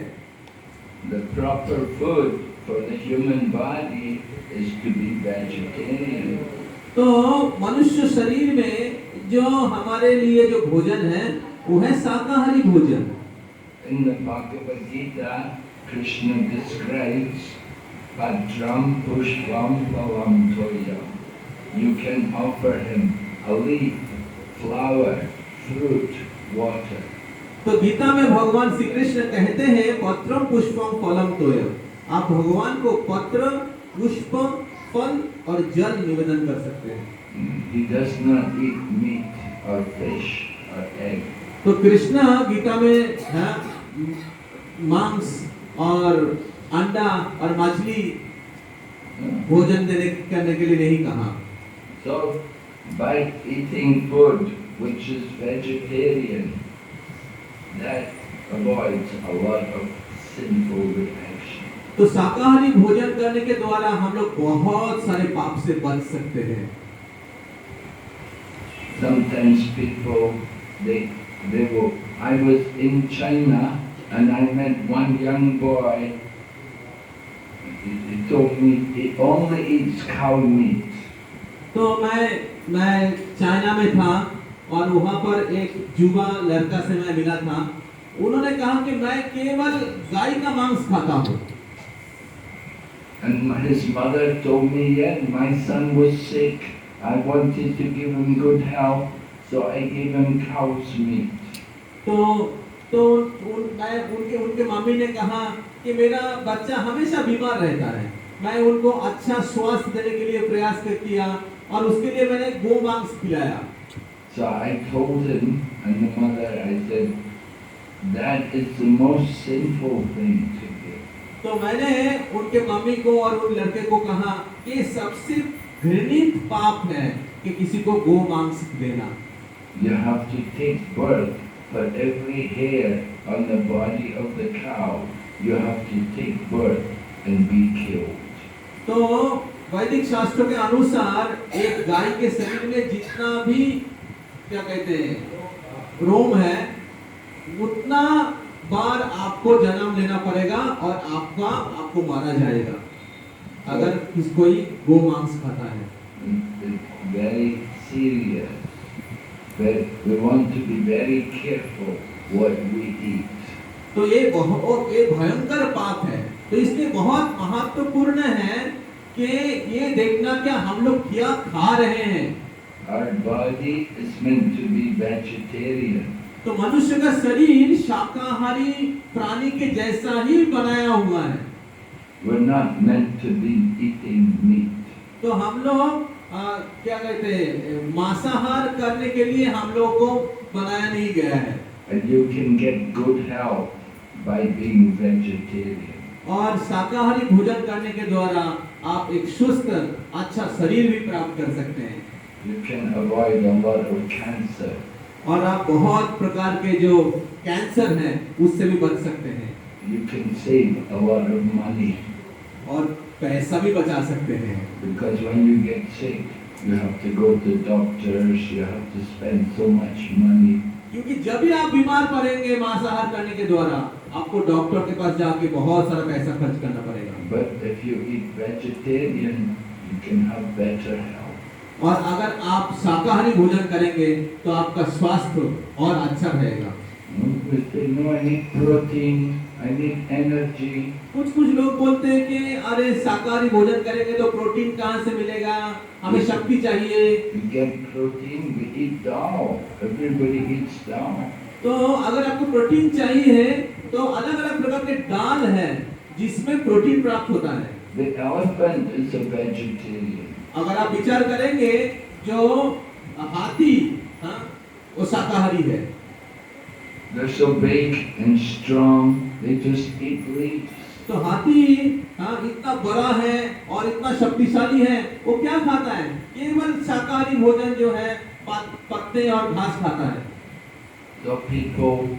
The proper food for the human body is to be vegetarian. तो मनुष्य शरीर में जो हमारे लिए जो भोजन है वो है शाकाहारी भोजन। In the Bhagavad Gita, Krishna describes Bhadram Pushpam Phalam Toyam. You can offer him a leaf, flower, fruit, water. तो गीता में भगवान श्री कृष्ण कहते हैं पत्रम पुष्पम फलम तोयम, आप भगवान को पत्र, पुष्प, फल और जल निवेदन कर सकते हैं। He does not eat meat or fish or egg. तो कृष्ण गीता में मांस और अंडा और मछली भोजन करने के लिए नहीं कहा। So by eating food which is vegetarian, that avoids a lot of sinful reaction. तो शाकाहारी भोजन करने के द्वारा हम लोग बहुत सारे पाप से बच सकते हैं। Sometimes people they will. I was in China and I met one young boy. He told me he only eats cow meat. तो मैं चाइना में था और वहाँ पर एक युवा लड़का से मैं मिला था। उन्होंने कहा कि मैं केवल गाय का मांस खाता हूँ। And his mother told me, yeah, my son was sick. I wanted to give him good health, so I gave him cow's meat. उनके मम्मी ने कहा कि मेरा बच्चा हमेशा बीमार रहता है, मैं उनको अच्छा स्वास्थ्य देने के लिए प्रयास किया और उसके लिए मैंने गो मांस खिलाया। So I told him and the mother, I said, that is the most sinful thing to do. तो मैंने उनके मम्मी को और उन लड़के को कहा कि सबसे घृणित पाप है कि किसी को गो मांस देना। You have to take birth for every hair on the body of the cow. You have to take birth and be killed. तो वैदिक शास्त्रों के अनुसार एक गाय के शरीर में जितना भी क्या कहते हैं रोम है, उतना बार आपको जन्म लेना पड़ेगा और आपको मारा जाएगा अगर कोई गो मांस खाता है। It's very serious. We want to be very careful what we eat. तो ये भयंकर पाप है, तो इसलिए बहुत महत्वपूर्ण है कि ये देखना क्या हम लोग क्या खा रहे हैं। Our body is meant to be vegetarian. तो मनुष्य का शरीर शाकाहारी प्राणी के जैसा ही बनाया हुआ है। We're not meant to be eating meat. तो हम लोग क्या कहते हैं मांसाहार करने के लिए हम लोग को बनाया नहीं गया है। And you can get good health by being vegetarian. और शाकाहारी भोजन करने के द्वारा आप एक स्वस्थ अच्छा शरीर भी प्राप्त कर सकते हैं You can avoid a lot of cancer. और आप बहुत प्रकार के जो कैंसर हैं उससे भी बच सकते हैं You can save a lot of money. और पैसा भी बचा सकते हैं Because when you get sick, you have to go to doctors, you have to spend so much money. क्योंकि जब भी आप बीमार पड़ेंगे मांसाहार करने के द्वारा आपको डॉक्टर के पास जाके बहुत सारा पैसा खर्च करना पड़ेगा But if you eat vegetarian, you can have better health. और अगर आप शाकाहारी भोजन करेंगे तो आपका स्वास्थ्य और अच्छा रहेगा You say, no, I need protein, I need energy. कुछ लोग बोलते हैं कि अरे शाकाहारी भोजन करेंगे तो प्रोटीन कहाँ से मिलेगा हमें शक्ति चाहिए We get protein, we eat dal. Everybody eats dal. तो अगर आपको प्रोटीन चाहिए तो अलग अलग प्रकार के दाल है जिसमें प्रोटीन प्राप्त होता है The elephant is a vegetarian. अगर आप विचार करेंगे जो हाथी हाँ, वो शाकाहारी है They're so big and strong, they just eat leaves. तो हाथी हाँ, इतना बड़ा है और इतना शक्तिशाली है वो क्या खाता है केवल शाकाहारी भोजन जो है पत्ते और घास खाता है So people,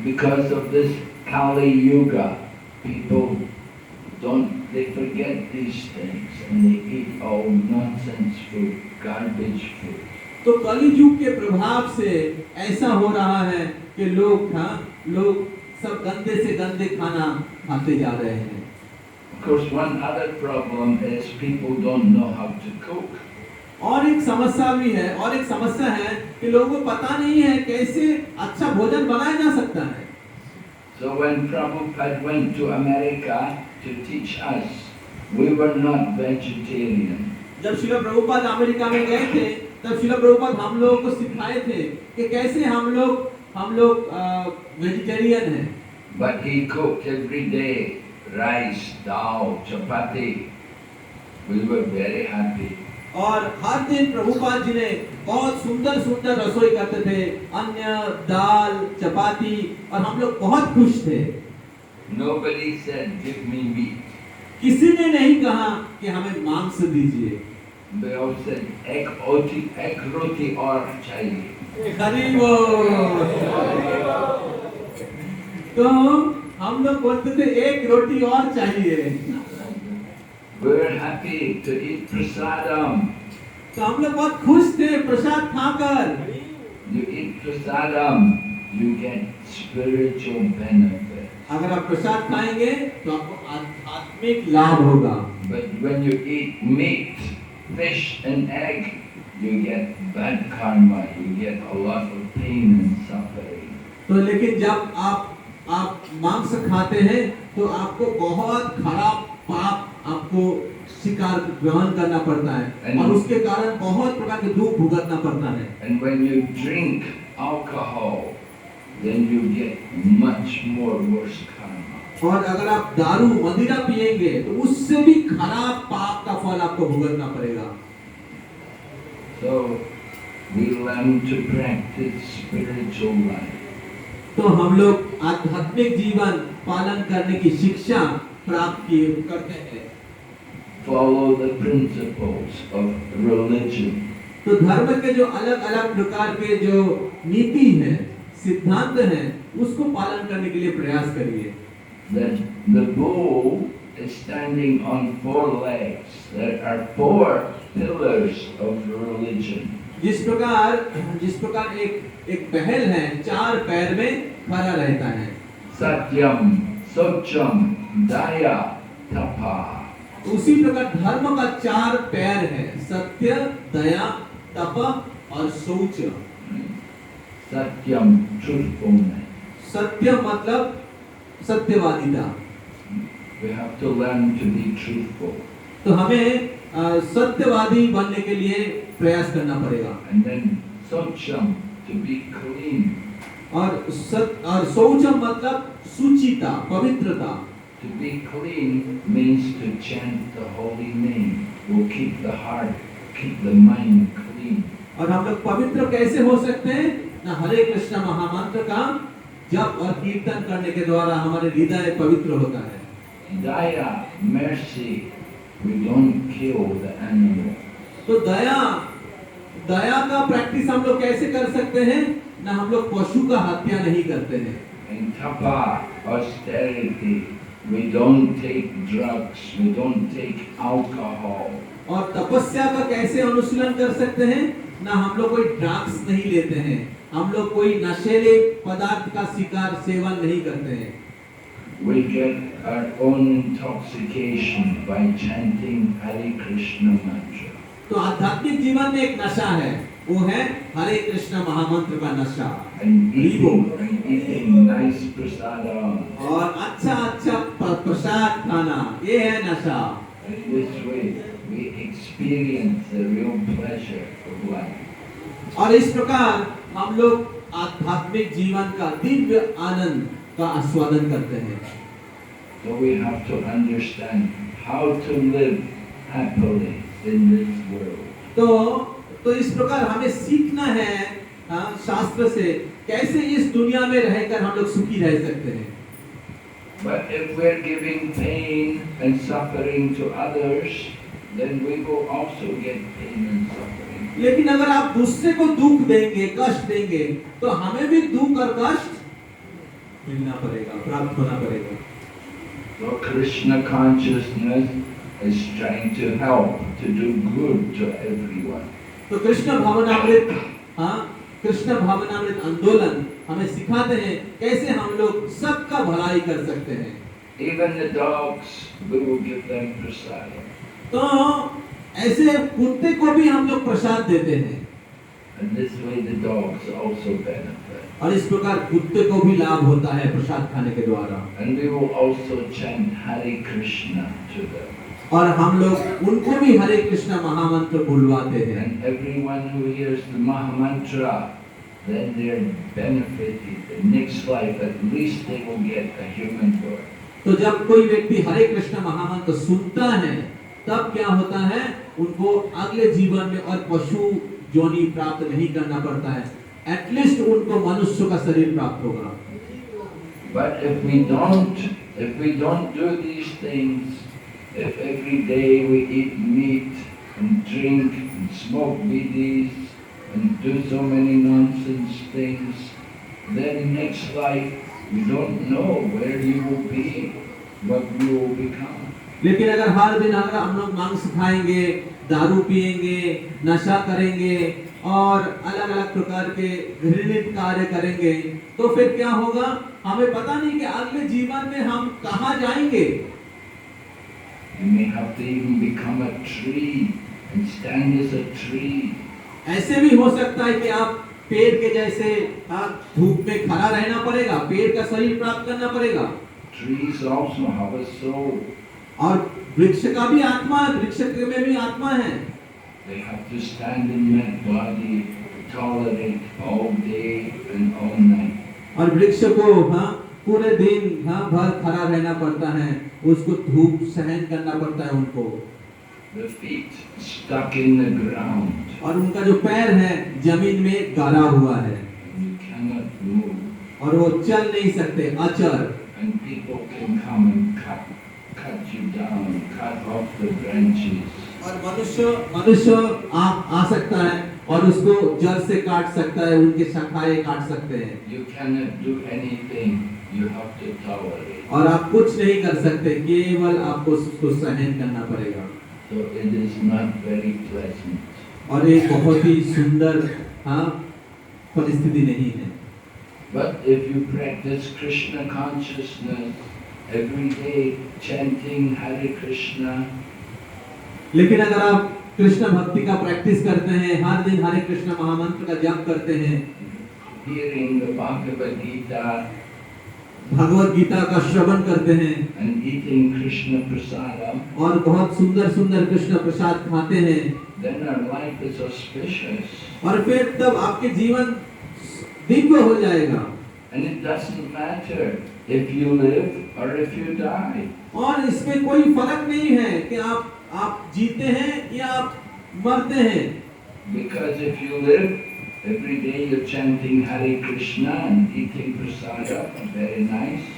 because of this Kali Yuga, people they forget these things and they eat all nonsense food, garbage food. तो कली युग के प्रभाव से ऐसा हो रहा है कि लोग सब गंदे से गंदे खाना खाते जा रहे हैं Of course, one other problem is people don't know how to cook. और एक समस्या भी है और एक समस्या है कि लोगों को पता नहीं है कैसे अच्छा भोजन बनाया जा सकता है So when Prabhupada went to America to teach us, we were not vegetarian. जब श्रील प्रभुपाद अमेरिका में गए थे तब श्रील प्रभुपाद हम लोगों को सिखाए थे कि कैसे हम लोग वेजिटेरियन हैं But he cooked every day rice, dal, chapati. We were very happy. और हर दिन प्रभुपाद जी ने बहुत सुंदर सुंदर रसोई करते थे अन्य दाल चपाती और हम लोग बहुत खुश थे Nobody said, give me meat. किसी ने नहीं कहा कि हमें मांस दीजिए They all said, egg roti और चाहिए. हरी बोल तो हम लोग बोलते थे एक रोटी और चाहिए We were happy to eat prasadam. तो हम लोग बहुत खुश थे प्रसाद खाकर You eat prasadam, you get spiritual benefit. अगर आप प्रसाद खाएंगे तो आपको आध्यात्मिक लाभ होगा But when you eat meat, fish and egg, you get bad karma, you get a lot of pain and suffering. तो लेकिन जब आप मांस खाते हैं तो आपको बहुत खराब पाप आपको शिकार ग्रहण करना पड़ता है और उसके कारण बहुत प्रकार के दुख भुगतना पड़ता है And when you drink alcohol, then you get much more worse karma. और अगर आप दारू मदिरा पिएंगे तो उससे भी खराब पाप का फल आपको भुगतना पड़ेगा So we learn to practice spiritual life. तो हम लोग आध्यात्मिक जीवन पालन करने की शिक्षा प्राप्त करते हैं Follow the principles of religion. तो धर्म के जो अलग अलग प्रकार के जो नीति है सिद्धांत है उसको पालन करने के लिए प्रयास करिए The bull is standing on 4 legs. There are 4 pillars of religion. जिस प्रकार एक पहल है 4 पैर में खड़ा रहता है Satyam, Socham, Daya, Tapa. उसी प्रकार धर्म का 4 पैर है सत्य दया तप और शौच Satyam, truthfulness. सत्य मतलब सत्यवादिता We have to learn to be truthful. तो हमें सत्यवादी बनने के लिए प्रयास करना पड़ेगा And then Socham, to be clean. और शौचम मतलब शुचिता पवित्रता To be clean means to chant the holy name. Will keep the heart, keep the mind clean. और हम लोग पवित्र कैसे हो सकते हैं ना हरे कृष्ण महामंत्र का जप और कीर्तन करने के द्वारा हमारे हृदय पवित्र होता है Daya, mercy, we don't kill the animal. तो दया दया का प्रैक्टिस हम लोग कैसे कर सकते हैं ना, हम लोग पशु का हत्या नहीं करते हैं। In tapa, austerity, we don't take drugs, we don't take alcohol. और तपस्या का कैसे अनुशीलन कर सकते हैं ना, हम लोग कोई ड्रग्स नहीं लेते हैं, हम लोग कोई नशीले पदार्थ का शिकार सेवन नहीं करते हैं। We get our own intoxication by chanting Hare Krishna mantra. तो आध्यात्मिक जीवन में एक नशा है, वो है हरे कृष्ण महामंत्र का नशा। And eating nice prasadam. और अच्छा अच्छा प्रसाद खाना, ये है नशा। And this way we experience the real pleasure of life. और इस प्रकार हम लोग आध्यात्मिक जीवन का दिव्य आनंद का आस्वादन करते हैं। So we have to understand how to live happily in this world. तो इस प्रकार हमें सीखना है शास्त्र से कैसे इस दुनिया में रहकर हम लोग सुखी रह सकते हैं। But if we're giving pain and suffering to others, then we will also get pain and suffering. लेकिन अगर आप दूसरे को दुख देंगे, कष्ट देंगे, तो हमें भी दुख और कष्ट मिलना पड़ेगा, प्राप्त होना पड़ेगा। So Krishna consciousness is trying to help, to do good to everyone. तो कृष्ण भावनामृत आंदोलन हमें सिखाते हैं कैसे हम लोग सबका भलाई कर सकते हैं। Even the dogs, we will give them prasadam. तो ऐसे कुत्ते को भी हम लोग प्रसाद देते हैं। And this way the dogs also benefit. और इस प्रकार कुत्ते को भी लाभ होता है प्रसाद खाने के द्वारा। And we will also chant Hare Krishna to them. और हम लोग उनको भी हरे कृष्ण महामंत्र बुलवाते हैं। And everyone who hears the Mahamantra, then they're benefited. The next life, at least they will get a human birth. तो जब कोई व्यक्ति हरे कृष्ण महामंत्र सुनता है, तब क्या होता है, उनको अगले जीवन में और पशु जोनि प्राप्त नहीं करना पड़ता है, एटलीस्ट उनको मनुष्य का शरीर प्राप्त होगा। But if we don't do these things, if every day we eat meat and drink and smoke bidis and do so many nonsense things, then next life you don't know where you will be, what you will become. लेकिन अगर हर दिन अगर हम लोग मांस खाएंगे, दारू पिएंगे, नशा करेंगे और अलग अलग प्रकार के घृणित कार्य करेंगे, तो फिर क्या होगा, हमें पता नहीं कि अगले जीवन में हम कहाँ जाएंगे। You may have to even become a tree and stand as a tree. ऐसे भी हो सकता है कि आप पेड़ के जैसे धूप में खड़ा रहना पड़ेगा, पेड़ का शरीर प्राप्त करना पड़ेगा। Trees also have a soul. और वृक्ष का भी आत्मा है, वृक्ष में भी आत्मा है। They have to stand in that body, tolerate all day and all night. और वृक्ष को पूरे दिन भर खड़ा रहना पड़ता है, उसको धूप सहन करना पड़ता है उनको। The feet stuck in the ground. और उनका जो पैर है जमीन में गाड़ा हुआ है। You cannot move. और वो चल नहीं सकते, अचर। And people can come and cut you down, cut off the branches. और मनुष्य आ सकता है और उसको जड़ से काट सकता है, उनके शाखाएं काट सकते हैं। You cannot do anything. You have to tolerate. और आप कुछ नहीं कर सकते, केवल आपको उसको सहन करना पड़ेगा। So it is not very pleasant. और एक बहुत ही सुंदर परिस्थिति नहीं है। But if you practice Krishna consciousness every day, chanting Hare Krishna, लेकिन अगर आप कृष्ण भक्ति का प्रैक्टिस करते हैं, हर दिन हरे कृष्ण महामंत्र का जप करते हैं, hearing the Bhagavad Gita, Bhagavad Gita का श्रवण करते हैं, and eating Krishna prasadam, और बहुत सुंदर सुंदर कृष्ण प्रसाद खाते हैं, then our life is auspicious. और फिर तब आपके जीवन दिव्य हो जाएगा। And it doesn't matter if you live or if you die. और इसमें कोई फर्क नहीं है कि आप जीते हैं या आप मरते हैं। Because if you live, every day you're chanting Hare Krishna and eating prasadam, very nice.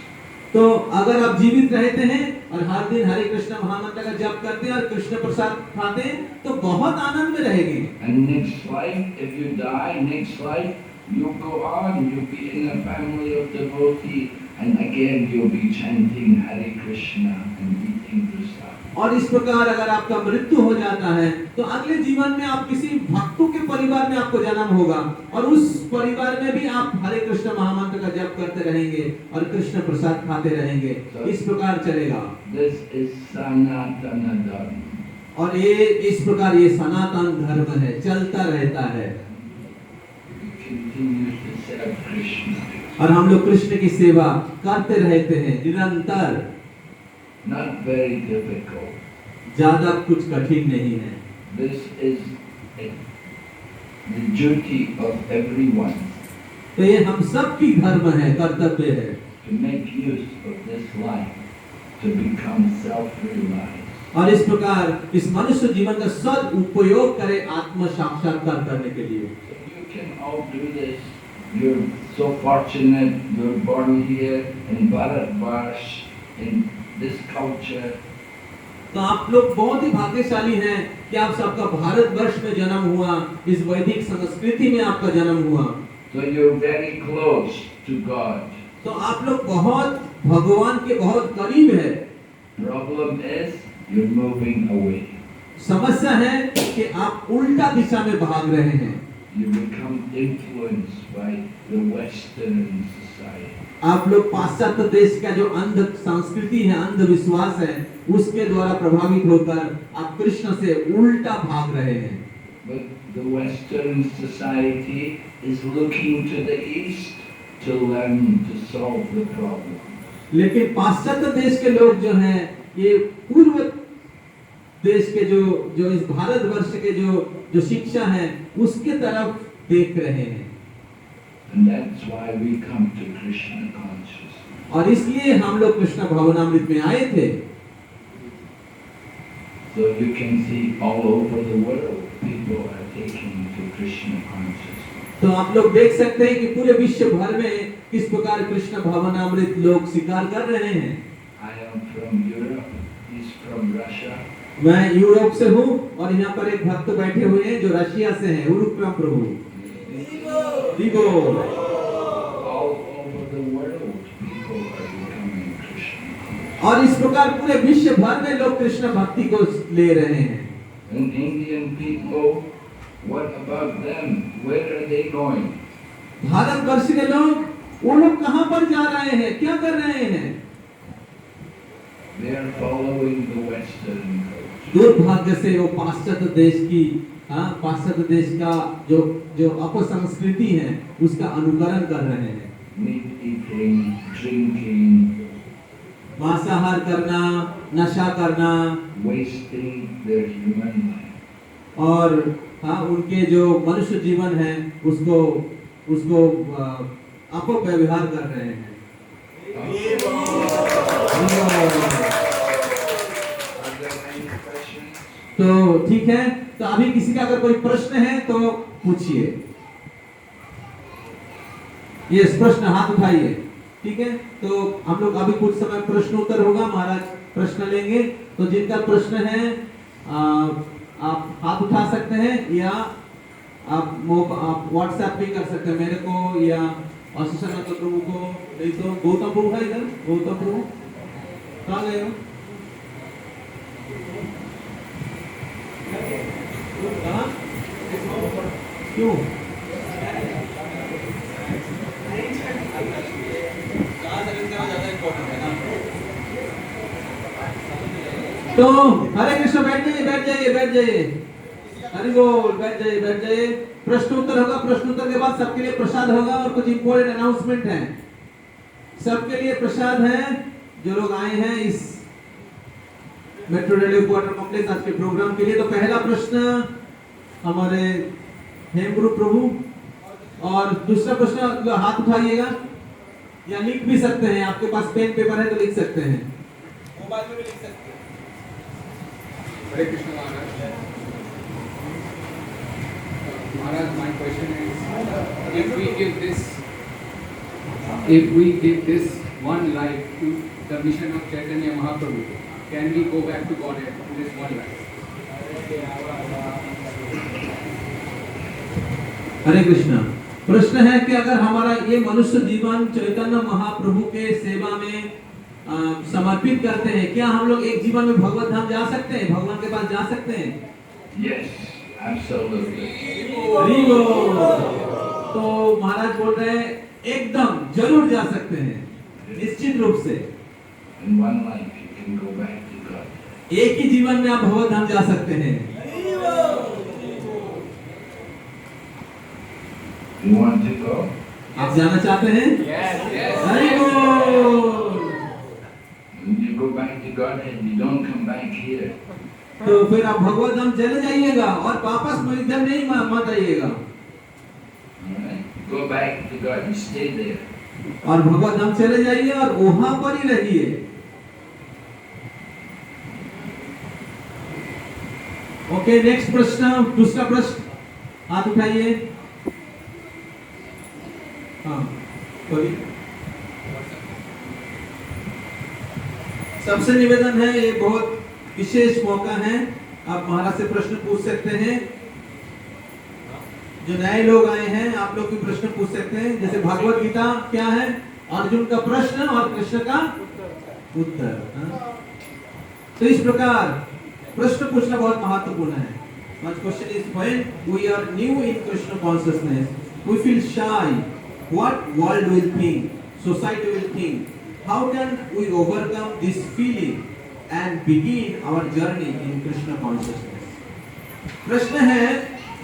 तो अगर आप जीवित रहते हैं और हर दिन हरे कृष्ण महामंत्र का जप करते हैं और कृष्ण प्रसाद खाते हैं तो बहुत आनंद में रहेंगे। And next life, if you die, next life, you'll go on, you'll be in a family of devotee, and again you'll be chanting Hare Krishna and eating prasad. और इस प्रकार अगर आपका मृत्यु हो जाता है तो अगले जीवन में आप किसी भक्तों के परिवार में आपको जन्म होगा और उस परिवार में भी आप हरे कृष्ण महामंत्र का जप करते रहेंगे और कृष्ण प्रसाद खाते रहेंगे। इस प्रकार चलेगा। This is Sanatana Dharma. और ये इस प्रकार ये सनातन धर्म है, चलता रहता है। Continue to serve Krishna. और हम लोग कृष्ण की सेवा करते रहते हैं निरंतर। Not very difficult. ज्यादा कुछ कठिन नहीं है। This is the duty of everyone तो ये हम सब की धर्म है, कर्तव्य है to make use of this life to become self-realized. और इस प्रकार इस मनुष्य जीवन का सद उपयोग करे आत्म साक्षात्कार करने के लिए। You can all do this. You're so fortunate. You're born here in Bharatvarsh, in this culture. तो आप लोग बहुत ही भाग्यशाली हैं कि आप सबका भारतवर्ष में जन्म हुआ, इस वैदिक संस्कृति में आपका जन्म हुआ। So you're very close to God. तो आप लोग बहुत भगवान के बहुत करीब है। Problem is you're moving away. समस्या है कि आप उल्टा दिशा में भाग रहे हैं। You become influenced by the Western society. आप लोग पाश्चात्य देश का जो अंध संस्कृति है, अंधविश्वास है, उसके द्वारा प्रभावित होकर आप कृष्ण से उल्टा भाग रहे हैं। But the Western society is looking to the East to learn to solve the problem. लेकिन पाश्चात्य देश के लोग जो हैं, ये पूर्व देश के जो इस भारतवर्ष के जो शिक्षा है, उसके तरफ देख रहे हैं। And that's why we come to Krishna consciousness. और इसलिए हम लोग कृष्ण भावनामृत में आए थे। So you can see all over the world people are taking to Krishna consciousness. तो आप लोग देख सकते हैं कि पूरे विश्व भर में किस प्रकार कृष्ण भावनामृत लोग स्वीकार कर रहे हैं। I am from Europe. He's from Russia. मैं यूरोप से हूँ और यहाँ पर एक भक्त बैठे हुए हैं जो रशिया से हैं, उरुक्रम प्रभु। दीगो। All over the world people are becoming Krishna. और इस प्रकार पूरे विश्व भर में लोग कृष्ण भक्ति को ले रहे हैं। And Indian people, what about them? Where are they going? Bharatvarsh के लोग, वो लोग कहाँ पर जा रहे हैं, क्या कर रहे हैं? They are following the Western culture. दुर्भाग्य से वो पाश्चात्य देश की पाश्चात्य देश का जो अपसंस्कृति है उसका अनुकरण कर रहे हैं। Meat eating, drinking, मांसाहार करना, नशा करना, wasting their human life. और उनके जो मनुष्य जीवन है उसको अपव्यवहार कर रहे हैं। तो ठीक है, तो अभी किसी का अगर कोई प्रश्न है तो पूछिए। ये प्रश्न हाथ उठाइए। ठीक है, तो हम लोग अभी कुछ समय प्रश्न उत्तर होगा, महाराज प्रश्न लेंगे। तो जिनका प्रश्न है आप हाथ उठा सकते हैं या आप व्हाट्सएप भी कर सकते हैं मेरे को या आशीषनाथ प्रभु को, नहीं तो गौतम प्रभु है इधर। गौतम प्रभु कहाँ गए हो? क्यों? तो हरे कृष्ण बैठ जाइए। हरि बोल, बैठ जाइए। प्रश्न उत्तर होगा, प्रश्न उत्तर के बाद सबके लिए प्रसाद होगा और कुछ इंपॉर्टेंट अनाउंसमेंट है। सबके लिए प्रसाद है जो लोग आए हैं इस मेट्रो रेलवे क्वार्टर कॉम्प्लेक्स आज के प्रोग्राम के लिए। तो पहला प्रश्न हमारे हेमगुरु प्रभु, और दूसरा प्रश्न हाथ उठाइएगा या लिख भी सकते हैं, आपके पास पेन पेपर है तो लिख सकते हैं, मोबाइल में भी लिख सकते हैं। हरे कृष्ण महाराज। Maharaj, my question is, if we give this one life to the mission of Chaitanya Mahaprabhu? Can we go back to Godhead in this one life? हरे कृष्णा। प्रश्न है कि अगर हमारा ये मनुष्य जीवन चैतन्य महाप्रभु के सेवा में समर्पित करते हैं, क्या हम लोग एक जीवन में भगवत धाम जा सकते हैं, भगवान के पास जा सकते हैं? Yes, absolutely. हरि बोल। तो महाराज बोल रहे हैं एकदम जरूर जा सकते हैं, निश्चित रूप से। In one life you can go back to God. एक ही जीवन में आप भगवत धाम जा सकते हैं। You want to go? आप जाना चाहते हैं? Yes. हरि बोल। When you go back to God and you don't come back here. तो फिर आप भगवत धाम चले जाइएगा और वापस इधर नहीं मत आइएगा। Alright? Go back to God, you stay there. और भगवत धाम चले जाइए और वहां पर ही रहिए। ओके, नेक्स्ट प्रश्न, दूसरा प्रश्न, हाथ उठाइए। हाँ, बोलिए। सबसे निवेदन है, ये बहुत विशेष मौका है, आप महाराज से प्रश्न पूछ सकते हैं। जो नए लोग आए हैं, आप लोग भी प्रश्न पूछ सकते हैं। जैसे भागवत गीता क्या है? अर्जुन का प्रश्न और कृष्ण का उत्तर। हाँ? तो इस प्रकार प्रश्न पूछना बहुत महत्वपूर्ण है। My question is, when we are new in Krishna consciousness, we feel shy. What world will think? Society will think. How can we overcome this feeling and begin our journey in Krishna consciousness? प्रश्न है,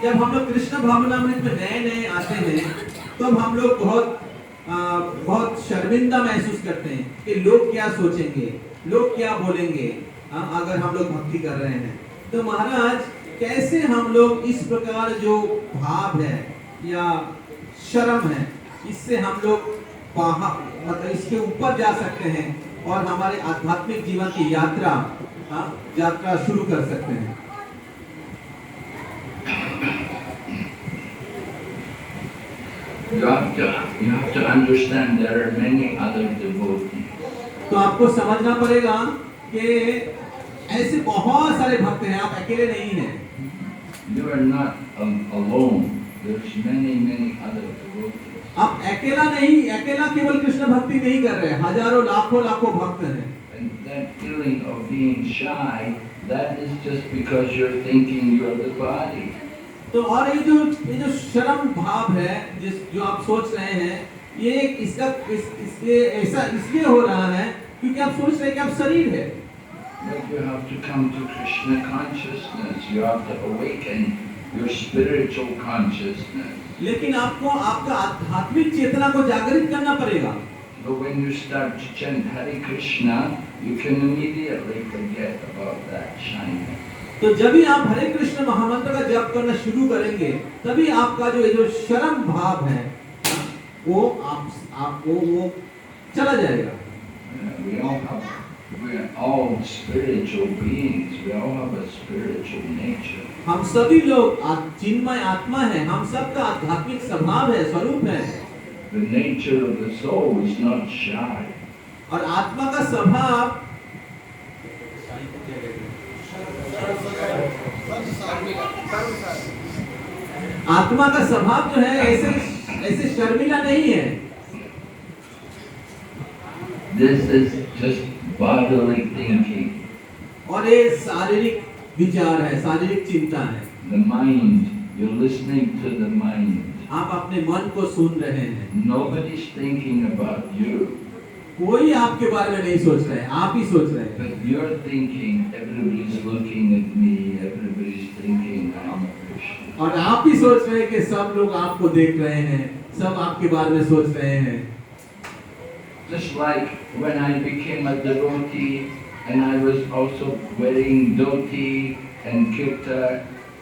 जब हम लोग कृष्ण भावनामृत में नए नए आते हैं, तब हम लोग बहुत शर्मिंदा महसूस करते हैं कि लोग क्या सोचेंगे, लोग क्या बोलेंगे अगर हम लोग भक्ति कर रहे हैं। तो महाराज, कैसे हम लोग इस प्रकार जो भाव है या शर्म है, इससे हम लोग मतलब इसके ऊपर जा सकते हैं और हमारे आध्यात्मिक जीवन की यात्रा शुरू कर सकते हैं? You have to understand there are many other devotees. तो आपको समझना पड़ेगा कि ऐसे बहुत सारे भक्त हैं, आप अकेले नहीं हैं। You are not alone. There's many other devotees. आप अकेला केवल कृष्ण भक्ति नहीं कर रहे, हजारों लाखों भक्त हैं। And that feeling of being shy, that is just because you're thinking you're the body. तो और ये जो शर्म भाव है, जो आप सोच रहे हैं, ये ऐसा इसलिए हो रहा है क्योंकि आप सोच रहे हैं कि आप शरीर है। But you have to come to Krishna consciousness. You have to awaken your spiritual consciousness. लेकिन आपको आपका आध्यात्मिक चेतना को जागृत करना पड़ेगा। But when you start to chant Hare Krishna, you can immediately forget about that shyness. तो जब भी आप हरे कृष्ण महामंत्र का जप करना शुरू करेंगे, तभी आपका जो शर्म भाव है, वो आपको वो चला जाएगा। We are all spiritual beings. We all have a spiritual nature. हम सभी लोग चिन्मय आत्मा है, हम सबका आध्यात्मिक स्वभाव है, स्वरूप है। The nature of the soul is not shy. और आत्मा का स्वभाव जो है ऐसे शर्मिला नहीं है। This is just bodily thinking. और ये शारीरिक विचार है, शारीरिक चिंता है। The mind, you're listening to the mind. आप अपने मन को सुन रहे हैं। Nobody's thinking about you. कोई आपके बारे में नहीं सोच रहे हैं, आप ही सोच रहे हैं। But you're thinking, everybody's looking at me, everybody's thinking I'm Krishna. और आप ही सोच रहे हैं कि सब लोग आपको देख रहे हैं, सब आपके बारे में सोच रहे हैं। Just like when I became a devotee and I was also wearing dhoti and kirtan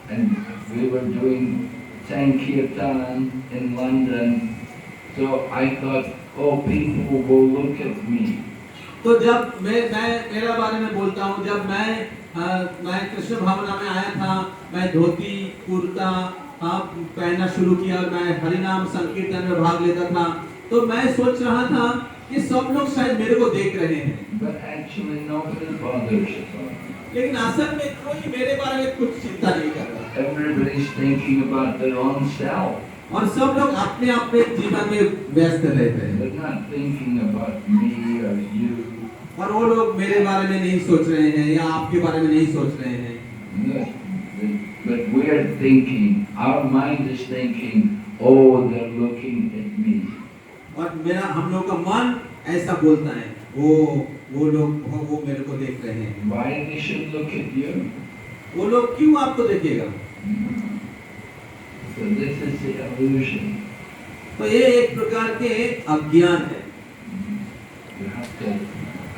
and we were doing Sankirtan in London. So I thought, oh, people will look at me. तो जब मैं मेरा बारे में बोलता हूँ, जब मैं कृष्ण भावना में आया था, मैं धोती कुर्ता पहनना शुरू किया और मैं हरिनाम संकीर्तन में भाग लेता था, तो मैं सोच रहा था कि सब लोग शायद मेरे को देख रहे हैं, but actually nobody bothers about it. लेकिन असल में कोई मेरे बारे में कुछ चिंता नहीं कर रहा। Everybody's thinking about their own self. और सब लोग अपने अपने जीवन में व्यस्त रहते हैं, They're not thinking about me or you. और वो लोग मेरे बारे में नहीं सोच रहे हैं या आपके बारे में नहीं सोच रहे हैं। But we are thinking, our mind is thinking, oh, they're looking at me. और हम लोग का मन ऐसा बोलता है, वो लोग वो मेरे को देख रहे हैं। Why they should look at you? वो लोग क्यों आपको देखेगा? So this is the illusion. तो ये एक प्रकार के अज्ञान है। You have to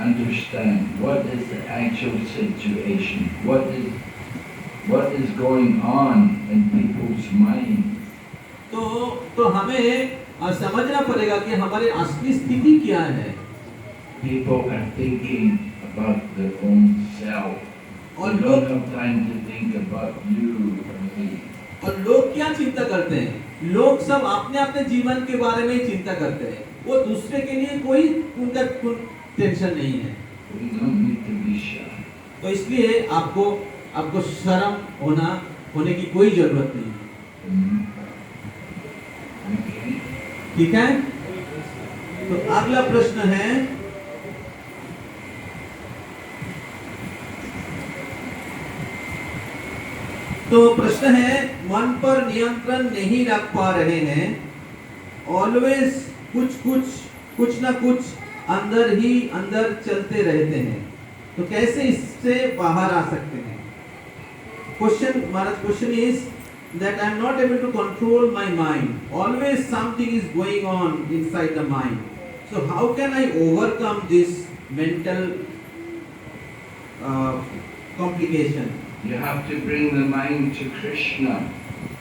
understand what is the actual situation. What is going on in people's mind. तो हमें समझना पड़ेगा कि हमारी असली स्थिति क्या है। People are thinking about their own self. और They लोग don't have time to think about you or me. और लोग क्या चिंता करते हैं? लोग सब अपने अपने जीवन के बारे में चिंता करते हैं, वो दूसरे के लिए कोई उनका टेंशन नहीं है। We don't need to be shy. तो इसलिए आपको शर्म होने की कोई जरूरत नहीं है। Okay. ठीक है? तो अगला प्रश्न है, तो प्रश्न है, मन पर नियंत्रण नहीं रख पा रहे हैं, ऑलवेज कुछ ना कुछ अंदर ही अंदर चलते रहते हैं, तो कैसे इससे बाहर आ सकते हैं? Question is that I am not able to control my mind. Always something is going on inside the mind. So how can I overcome this mental complication? You have to bring the mind to Krishna.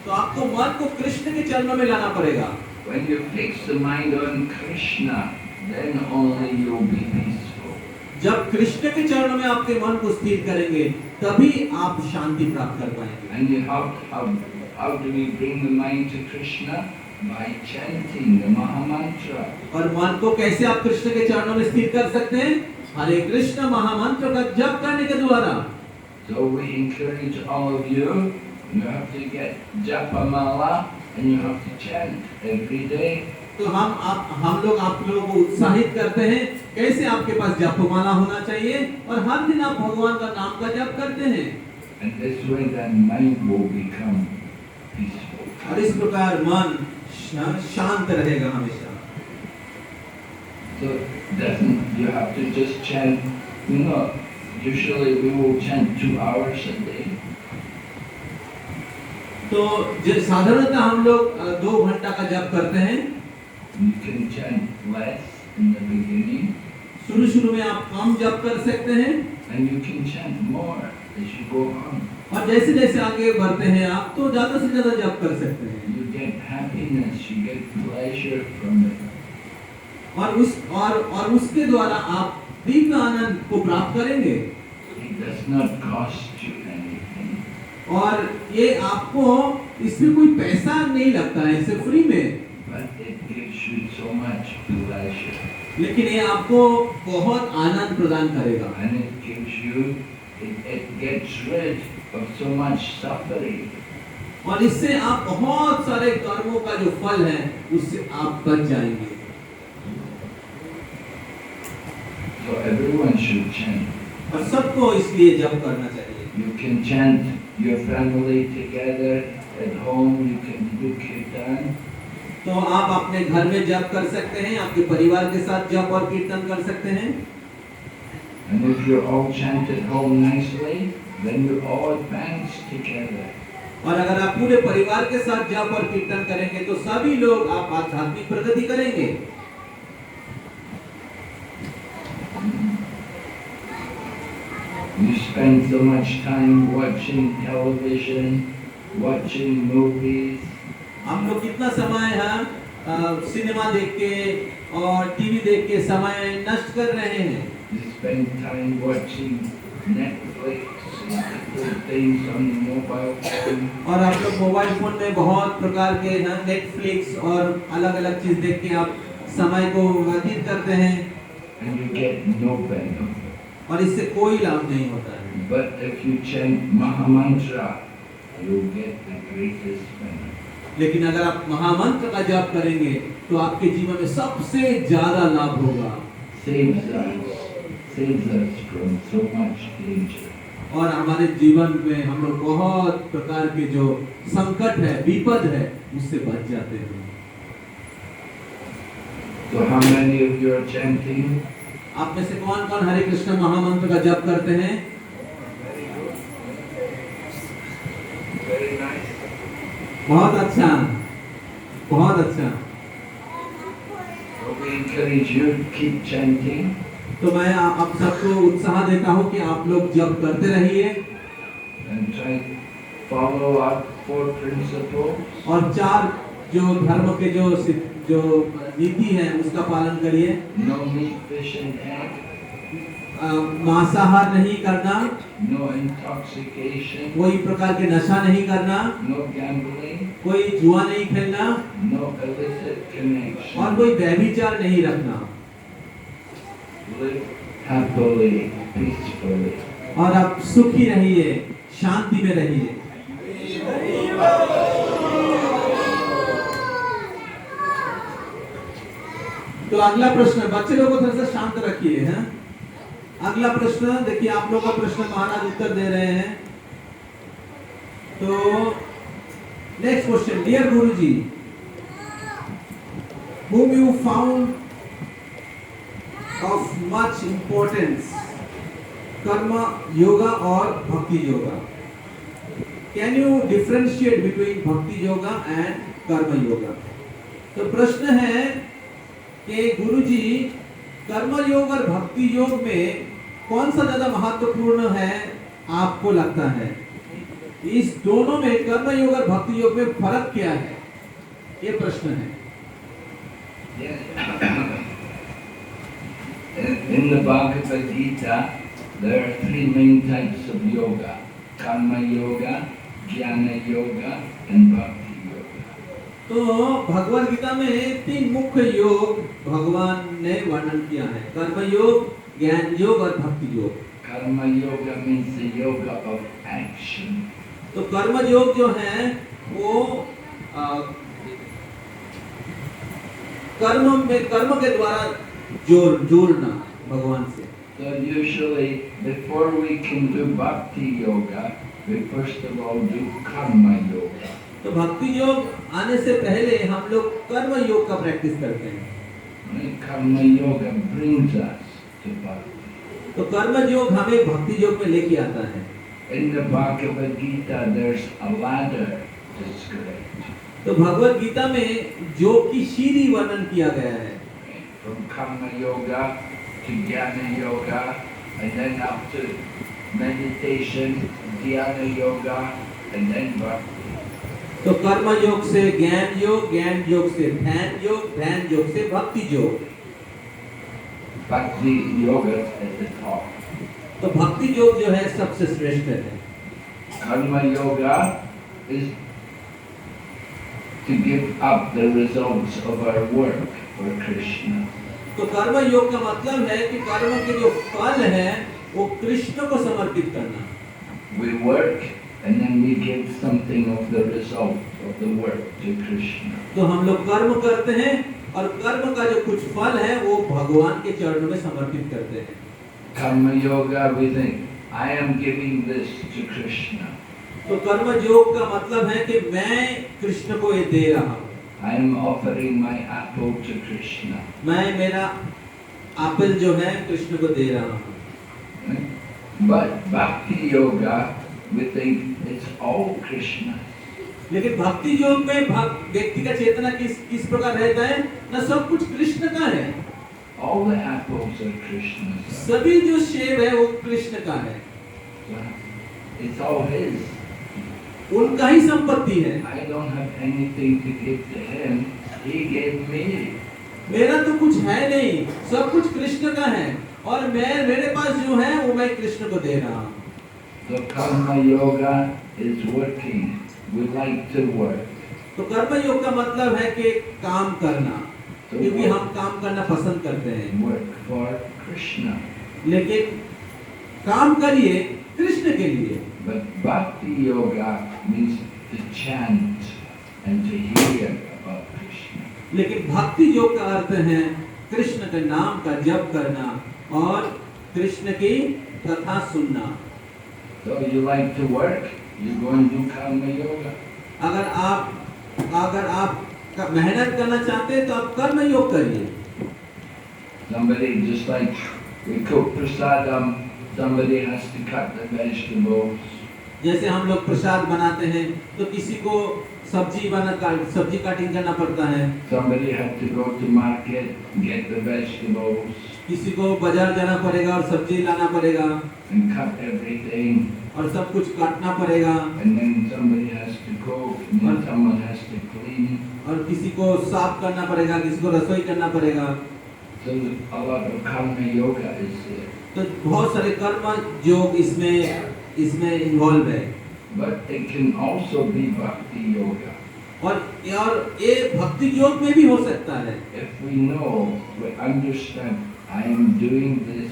तो आपको मन को कृष्ण के चरणों में लाना पड़ेगा। When you fix the mind on Krishna, then only you'll be peaceful. जब कृष्ण के चरणों में आपके मन को स्थिर करेंगे, तभी आप शांति प्राप्त कर पाएंगे। And you how do we bring the mind to Krishna? By chanting the Mahamantra. और मन को कैसे आप कृष्ण के चरणों में स्थिर कर सकते हैं? हरे कृष्ण महामंत्र का जप करने के द्वारा। So we encourage all of you, you have to get Japamala and you have to chant every day. तो हम लोग आप लोगों को उत्साहित करते हैं, कैसे आपके पास जपमाला होना चाहिए और हर दिन आप भगवान का नाम का जप करते हैं। And this way then mind will become peaceful. और इस प्रकार मन शांत रहेगा हमेशा। So doesn't you have to just chant, usually we will chant 2 hours a day. तो साधारणतः हम लोग 2 घंटा का जप करते हैं। You can chant less in the beginning. शुरू में आप कम जप कर सकते हैं, And you can chant more as you go on. और जैसे जैसे आगे बढ़ते हैं आप तो ज्यादा से ज्यादा जप कर सकते हैं। You get happiness, you get pleasure from it. और उसके द्वारा आप दिव्य आनंद को प्राप्त करेंगे। It does not cost you anything. और ये आपको इसमें कोई पैसा नहीं लगता है, इसे फ्री में, But it gives you so much pleasure. लेकिन ये आपको बहुत आनंद प्रदान करेगा। And it gives you, it gets rid of so much suffering. और इससे आप बहुत सारे कर्मों का जो फल है उससे आप बच जाएंगे। So everyone should chant. और सबको इसलिए जप करना चाहिए। You can chant your family together at home. You can do kirtan. तो आप अपने घर में जप कर सकते हैं, आपके परिवार के साथ जप और कीर्तन कर सकते हैं। And if you all chant at home nicely, then you all advance together. और अगर आप पूरे परिवार के साथ जप और कीर्तन करेंगे तो सभी लोग आप आध्यात्मिक प्रगति करेंगे। You spend so much time watching television, watching movies. हम लोग कितना समय सिनेमा देख के और टीवी देख के समय नष्ट कर रहे हैं। You spend time watching Netflix and other things on the mobile phone. और आप लोग मोबाइल फोन में बहुत प्रकार के नेटफ्लिक्स और अलग अलग चीज देख के आप समय को व्यतीत करते हैं and you get no benefit. और इससे कोई लाभ नहीं होता है। But if you chant Mahamantra, you get the greatest benefit. लेकिन अगर आप महामंत्र का जाप करेंगे तो आपके जीवन में सबसे ज्यादा लाभ होगा। Saves us from so much danger. और हमारे जीवन में हम लोग बहुत प्रकार के जो संकट है, विपद है, उससे बच जाते हैं। So how many of you are chanting? आप में से कौन कौन हरे कृष्ण महामंत्र का जप करते हैं? Very nice. बहुत अच्छा, बहुत अच्छा। So we encourage you to keep chanting. तो मैं आप सबको उत्साह देता हूँ कि आप लोग जप करते रहिए And try to follow our 4 principles. और 4 जो धर्म के जो नीति है उसका पालन करिए। No meat, fish and egg. मांसाहार नहीं करना, No intoxication. कोई प्रकार के नशा नहीं करना, No gambling. कोई जुआ नहीं खेलना No illicit connection. और कोई व्यभिचार नहीं रखना। Live happily, peacefully. और आप सुखी रहिए, शांति में रहिए। तो अगला प्रश्न, बच्चे लोगों को थोड़ा सा शांत रखिए हैं। अगला प्रश्न देखिए, आप लोगों का प्रश्न महाराज उत्तर दे रहे हैं। तो next question, dear guruji, whom you found of much importance, कर्म योगा और भक्ति yoga? Can you differentiate between भक्ति योगा and कर्म योगा? तो प्रश्न है कि गुरुजी, कर्म योग और भक्ति योग में कौन सा ज्यादा महत्वपूर्ण है आपको लगता है? इस दोनों में कर्म योग और भक्ति योग में फर्क क्या है? ये प्रश्न है। In the Bhagavad Gita, there are 3 main types of yoga: karma yoga, jnana yoga, and bhakti yoga. तो भगवद गीता में 3 मुख्य योग भगवान ने वर्णन किया है: कर्म योग, ज्ञान योग और भक्ति योग। Karma yoga means the yoga of action. तो कर्म योग जो है वो कर्म के द्वारा जोड़ना भगवान से। So usually, before we can do bhakti yoga, we first of all do karma yoga. तो भक्ति योग आने से पहले हम लोग कर्म योग का प्रैक्टिस करते हैं। And karma yoga brings us to bhakti. तो कर्म योग हमें भक्ति योग में लेके आता है। In the Bhagavad Gita, there's a ladder described. तो भगवद गीता में योग की सीढ़ी वर्णन किया गया है। From karma yoga to jnana yoga, and then up to meditation, dhyana yoga, and then bhakti. तो कर्म योग से ज्ञान योग से ध्यान योग से भक्ति योग। Bhakti yoga is at the top. तो भक्ति योग जो है सबसे श्रेष्ठ है। Karma yoga is to give up the results of our work for Krishna. तो कर्म योग का मतलब है कि कर्म के जो फल है वो कृष्ण को समर्पित करना। We work and then we give something of the result of the work to Krishna. तो हम लोग कर्म करते हैं और कर्म का जो कुछ फल है वो भगवान के चरणों में समर्पित करते हैं। Karma yoga, we think, I am giving this to Krishna. तो कर्म योग का मतलब है कि मैं कृष्ण को ये दे रहा हूँ। I am offering my apple to Krishna. मैं मेरा एप्पल जो है कृष्ण को दे रहा हूँ। But bhakti yoga, we think it's all Krishna. लेकिन भक्ति योग में व्यक्ति का चेतना किस प्रकार रहता है ना, सब कुछ कृष्ण का है। All the apples are Krishna's. सभी जो सेब है वो कृष्ण का है, It's all His. उनका ही संपत्ति है। I don't have anything to give to Him. He gave me. मेरा तो कुछ है नहीं, सब कुछ कृष्ण का है और मेरे पास जो है वो मैं कृष्ण को दे रहा हूँ। So karma yoga is working. We like to work. तो कर्म योग का मतलब है कि काम करना। क्योंकि हम काम करना पसंद करते हैं, work for Krishna. लेकिन काम करिए कृष्ण के लिए। But bhakti yoga means to chant and to hear about Krishna. लेकिन भक्ति योग का अर्थ है कृष्ण के नाम का जप करना और कृष्ण की कथा सुनना। So you like to work, you go and do karma yoga. अगर आप मेहनत करना चाहते हैं तो आप कर्म योग करिए। Somebody just like we cook prasadam, somebody has to cut the vegetables. जैसे हम लोग प्रसाद बनाते हैं तो किसी को सब्जी कटिंग करना पड़ता है, Somebody had to go to market, get the vegetables किसी को बाजार जाना पड़ेगा और सब्जी लाना पड़ेगा and cut everything. और सब कुछ काटना पड़ेगा, And then somebody has to cook, and then someone has to clean. और किसी को साफ करना पड़ेगा, किसी को रसोई करना पड़ेगा। So a lot of karma yoga is there. तो बहुत सारे कर्म योग इसमें इन्वॉल्व है। But it can also be bhakti yoga. और ये भक्ति योग में भी हो सकता है। If we know, we understand, I am doing this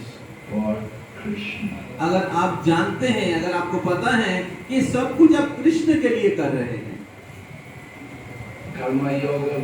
for Krishna. अगर आप जानते हैं, अगर आपको पता है कि सब कुछ आप कृष्ण के लिए कर रहे हैं। Karma yoga,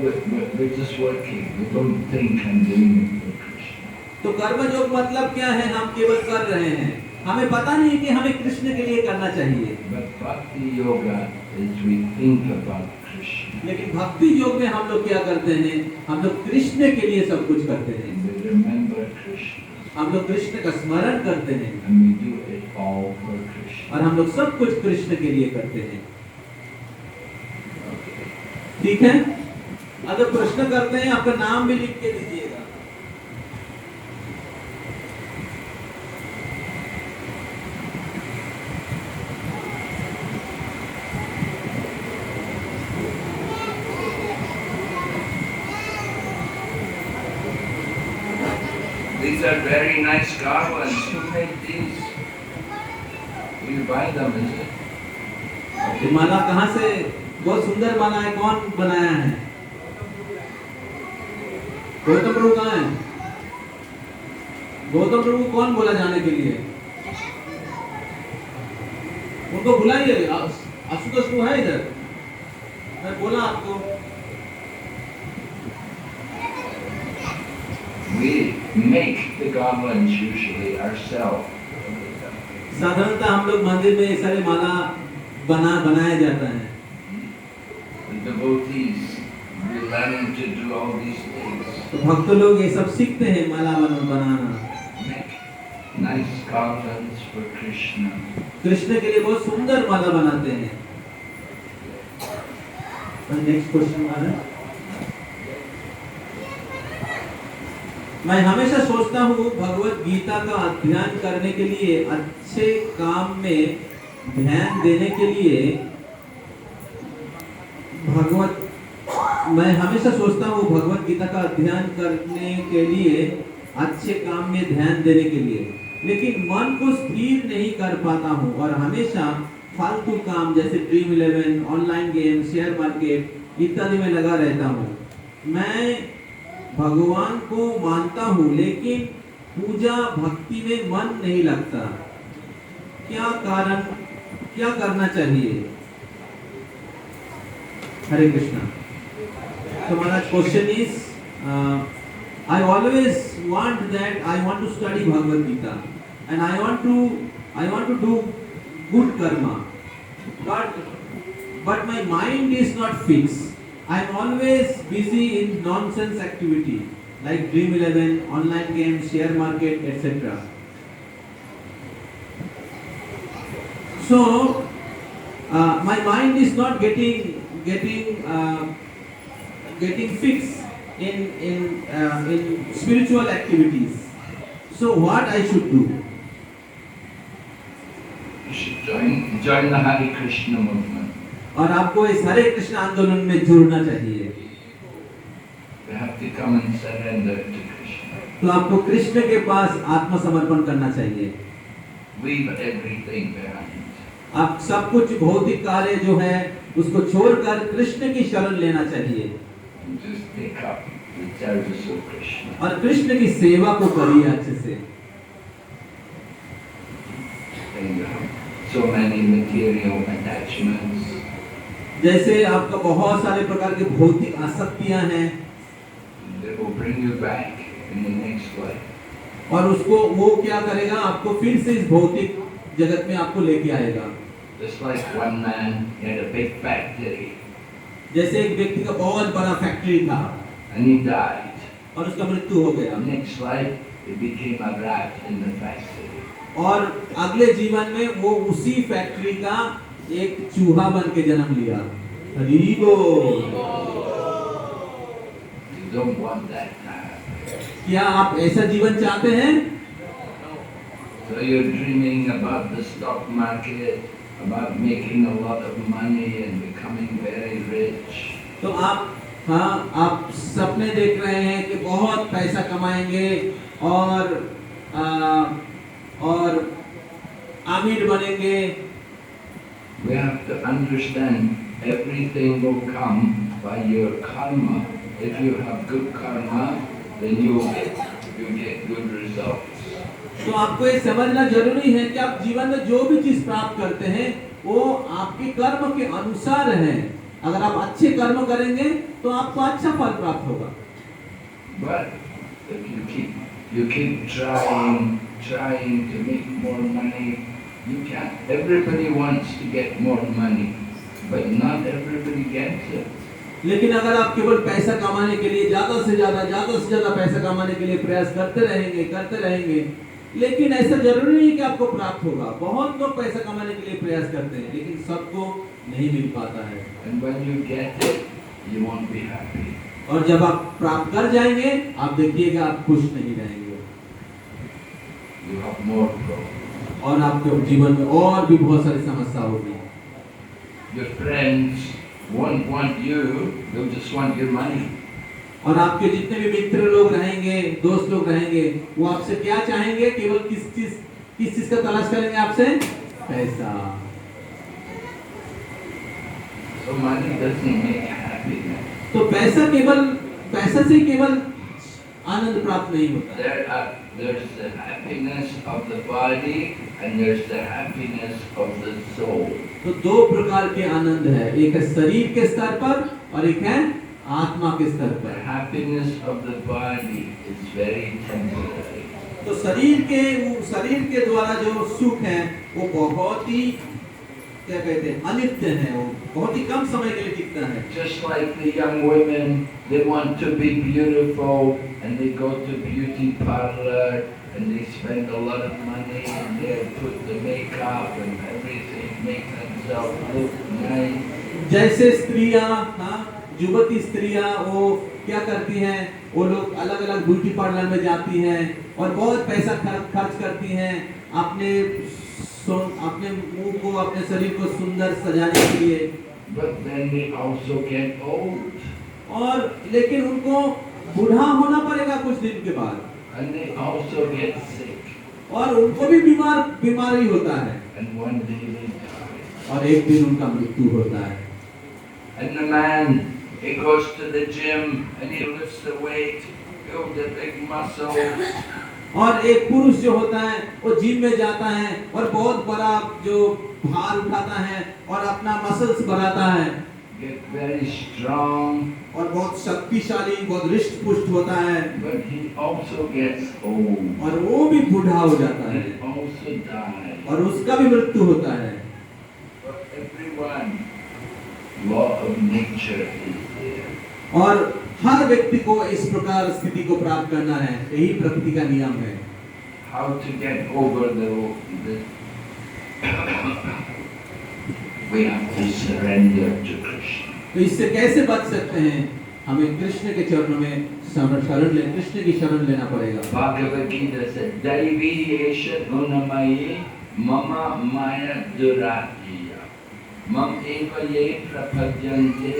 we're just working. We don't think I'm doing it for Krishna. तो कर्म योग मतलब क्या है? हम केवल कर रहे हैं, हमें पता नहीं कि हमें कृष्ण के लिए करना चाहिए। But bhakti yoga is we think about Krishna. लेकिन भक्ति योग में हम लोग क्या करते हैं? हम लोग कृष्ण के लिए सब कुछ करते हैं। We remember Krishna. हम लोग कृष्ण का स्मरण करते हैं And we do it all for Krishna. और हम लोग सब कुछ कृष्ण के लिए करते हैं। Okay. ठीक है? अगर प्रश्न करते हैं, आपका नाम भी लिख के दीजिएगा। These are very nice garlands. Who made these? You buy them, is it? ये माला कहाँ से? बहुत सुंदर माला है, कौन बनाया है? गौतम प्रभु कहाँ है? गौतम प्रभु कौन बोला जाने के लिए? उनको बुलाइए। आशुतोष प्रभु है इधर? मैं बोला आपको। We make the garlands usually ourselves. साधारणतः हम लोग मंदिर में ये सारे माला बनाया जाता है। The devotees, we learn to do all these things. तो भक्त लोग ये सब सीखते हैं माला बनाना। Make nice garlands for Krishna. Krishna के लिए बहुत सुंदर माला बनाते हैं। नेक्स्ट क्वेश्चन आ रहा है। मैं हमेशा सोचता हूँ भगवत गीता का अध्ययन करने के लिए, अच्छे काम में ध्यान देने के लिए मैं हमेशा सोचता हूँ भगवत गीता का अध्ययन करने के लिए, अच्छे काम में ध्यान देने के लिए, लेकिन मन को स्थिर नहीं कर पाता हूँ और हमेशा फालतू काम जैसे Dream11, online game, share market इत्यादि में लगा रहता हूँ। मैं भगवान को मानता हूँ लेकिन पूजा भक्ति में मन नहीं लगता। क्या कारण, क्या करना चाहिए? हरे Krishna. So my question is, I always want that I want to study Bhagavad Gita and I want to do good karma, but my mind is not fixed. I am always busy in nonsense activity like Dream11, online games, share market, etc. So my mind is not getting fixed in spiritual activities. So what I should do? You should join the Hare Krishna movement. और आपको इस हरे कृष्ण आंदोलन में जुड़ना चाहिए। You have to come and surrender to Krishna. तो आपको कृष्ण के पास आत्मसमर्पण करना चाहिए। Leave everything behind. आप सब कुछ भौतिक कार्य जो है उसको छोड़कर कृष्ण की शरण लेना चाहिए। And just pick up the service of Krishna. और कृष्ण की सेवा को करिए अच्छे से। And you have so many material attachments. जैसे आपका बहुत सारे प्रकार के भौतिक आसक्तियां हैं That will bring you back in the next life. और उसको वो क्या करेगा, आपको फिर से इस भौतिक जगत में आपको लेके आएगा। Just like one man had a big factory जैसे एक व्यक्ति का बहुत बड़ा फैक्ट्री था and he died. और उसका मृत्यु हो गया Next life, he became a rat in the factory. और अगले जीवन में वो उसी फैक्ट्री का एक चूहा बन के जन्म लिया। हरि बोल। You don't want that to happen. क्या आप ऐसा जीवन चाहते हैं? So you're dreaming about the stock market, about making a lot of money and becoming very rich. तो आप सपने देख रहे हैं कि बहुत पैसा कमाएंगे और अमीर बनेंगे। We have to understand everything will come by your karma. If you have good karma, then you get good results. तो आपको ये समझना जरूरी है कि आप जीवन में जो भी चीज प्राप्त करते हैं वो आपके कर्म के अनुसार है। अगर आप अच्छे कर्म करेंगे तो आपको अच्छा फल प्राप्त होगा। But if you keep trying to make more money, you can't. Everybody wants to get more money, but not everybody gets it. लेकिन अगर आप केवल पैसा कमाने के लिए ज्यादा से ज्यादा पैसा कमाने के लिए प्रयास करते रहेंगे, लेकिन ऐसा जरूरी नहीं कि आपको प्राप्त होगा। बहुत लोग पैसा कमाने के लिए प्रयास करते हैं लेकिन सबको नहीं मिल पाता है। And when you get it, you won't be happy. और जब आप प्राप्त कर जाएंगे आप देखिएगा आप खुश नहीं रहेंगे। You have more problems. और आपके जीवन में और भी बहुत सारी समस्या होगी। Your friends won't want you, they'll just want your money. और आपके जितने भी मित्र लोग रहेंगे, दोस्त लोग रहेंगे, वो आपसे क्या चाहेंगे? केवल किस चीज का तलाश करेंगे आपसे? पैसा। So money doesn't make happiness. तो पैसा से केवल आनंद प्राप्त नहीं होता। There's the happiness of the body and there's the happiness of the soul. तो दो प्रकार के आनंद है, एक है शरीर के स्तर पर और एक है आत्मा के स्तर The पर। happiness of the body is very temporary. तो शरीर के द्वारा जो सुख है वो बहुत ही क्या कहते हैं, अनित्य है, वो बहुत ही कम समय के लिए टिकता है। Just like the young women, they want to be beautiful and they go to beauty parlor and they spend a lot of money and they put the makeup and everything, make themselves look nice. जैसे स्त्रियां, युवती स्त्रियां वो क्या करती हैं, वो लोग अलग अलग ब्यूटी पार्लर में जाती हैं और बहुत पैसा खर्च करती हैं अपने मुंह को, अपने शरीर को सुंदर सजाने के लिए। But then they also get old. और लेकिन उनको बूढ़ा होना पड़ेगा कुछ दिन के बाद। And they also get sick. और उनको भी बीमारी होता है। And one day they die. और एक दिन उनका मृत्यु होता है। And the man, he goes to the gym and he lifts the weight, builds the big muscles. और एक पुरुष जो होता है वो जिम में जाता है और बहुत बड़ा जो भार उठाता है और अपना मसल्स बढ़ाता है। Get very strong. और बहुत शक्तिशाली, बहुत रिष्ट पुष्ट होता है। But he also gets old. और वो भी बूढ़ा हो जाता है। He also dies. और उसका भी मृत्यु होता है। For everyone, law of nature is there. और हर व्यक्ति को इस प्रकार स्थिति को प्राप्त करना है, यही प्रकृति का नियम है। How to get over the we have to surrender to Krishna. तो इससे कैसे बच सकते हैं? हमें कृष्ण के चरणों में कृष्ण की शरण लेना पड़ेगा। Bhagavad Gita said, Daivi esha gunamayi mama maya duratiya mam eva ye prapadyante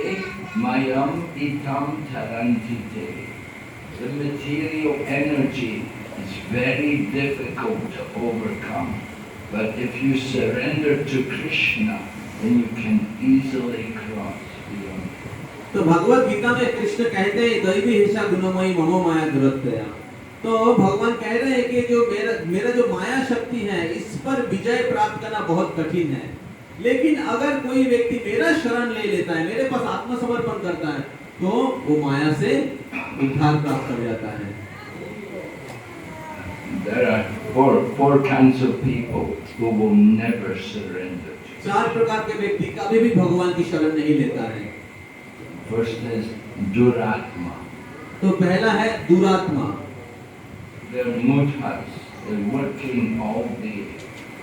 mayam itam tarantite. The material energy is very difficult to overcome, but if you surrender to Krishna, then you can easily cross beyond. तो भगवत गीता में कृष्ण कहते हैं दैवी हिंसा गुणमयी ममो माया दुरत्या। तो भगवान कह रहे हैं कि जो मेरा जो माया शक्ति है इस पर विजय प्राप्त करना बहुत कठिन है, लेकिन अगर कोई व्यक्ति मेरा शरण ले लेता है, मेरे पास आत्मसमर्पण करता है, तो वो माया से उद्धार प्राप्त कर जाता है। There are four kinds of people who will never surrender. चार प्रकार के व्यक्ति कभी भी भगवान की शरण नहीं लेता है। First is Duratma. तो पहला है दुरात्मा। They're mudhas. They're working all day.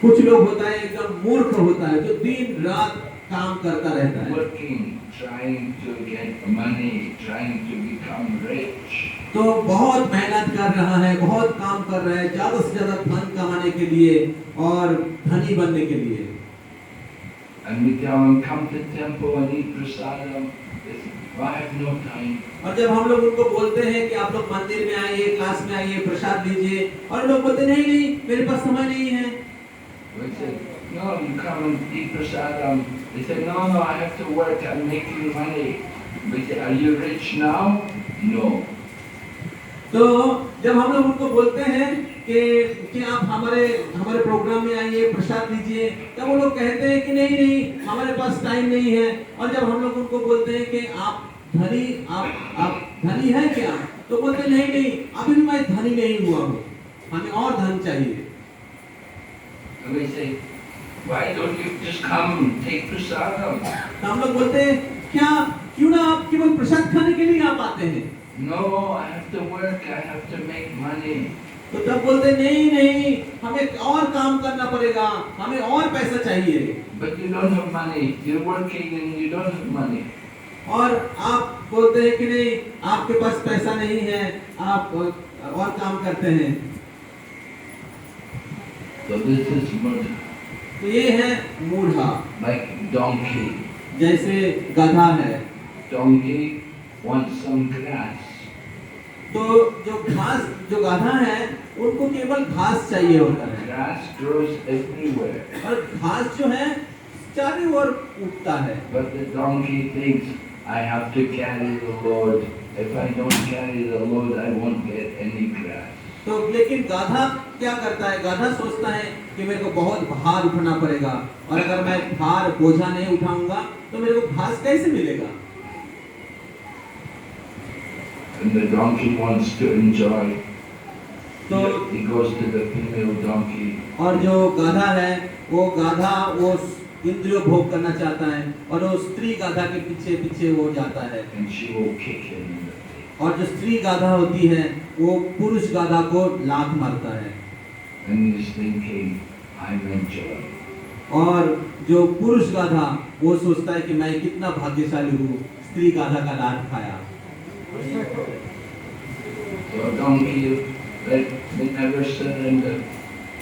कुछ लोग होता है एकदम मूर्ख होता है जो दिन रात काम करता रहता है, Working, trying to get money, trying to become rich. तो बहुत मेहनत कर रहा है, बहुत काम कर रहा है ज्यादा से ज्यादा धन कमाने के लिए और धनी बनने के लिए। And we tell them, come to temple and eat prasadam. They say, I have no time. और जब हम लोग उनको बोलते हैं कि आप लोग मंदिर में आइए, क्लास में आइए, प्रसाद लीजिए, और लोग बोलते नहीं नहीं मेरे पास समय नहीं है। We say, no, you come and eat prasadam. They say, no, I have to work, I'm making money. We say, are you rich now? No. तो जब हम लोग उनको बोलते हैं कि आप हमारे प्रोग्राम में आइए, प्रसाद लीजिए, तब वो लोग कहते हैं कि नहीं नहीं हमारे पास टाइम नहीं है। और जब हम लोग उनको बोलते हैं कि आप धनी हैं क्या, तो बोलते नहीं नहीं अभी भी मैं धनी नहीं हुआ हूँ, हमें और धन चाहिए। And we say, why don't you just come and take prasadam? तो हम लोग बोलते हैं क्यों ना आप केवल प्रसाद खाने के लिए आप आते हैं। No, I have to work, I have to make money. तो तब बोलते नहीं नहीं हमें और काम करना पड़ेगा, हमें और पैसा चाहिए। But you don't have money, you're working and you don't have money. और आप बोलते हैं कि नहीं आपके पास पैसा नहीं है, आप और काम करते हैं। So this is murder. तो ये है मूढ़ा, Like donkey. जैसे गधा है। Donkey wants some grass. तो जो गधा है उनको केवल घास चाहिए होता है, Grass grows everywhere. और घास जो है चारों ओर उगता है। But the donkey thinks, I have to carry the load. If I don't carry the load, I won't get any grass. तो लेकिन गाधा क्या करता है, गाधा सोचता है कि मेरे को बहुत भार उठाना पड़ेगा, और अगर मैं भार बोझा नहीं उठाऊंगा तो मेरे को घास कैसे मिलेगा। And the donkey wants to enjoy. तो He goes to the female donkey. और जो गाधा है वो इंद्रियों भोग करना चाहता है, और वो स्त्री गाधा के पीछे पीछे वो जाता है, And she will kick him in the face. और जो स्त्री गाधा होती है वो पुरुष गाधा को लात मारता है। And he's thinking, I'm enjoying. और जो पुरुष गाधा वो सोचता है कि मैं कितना भाग्यशाली हूँ, स्त्री गाधा का लात खाया। So donkey, they never surrender.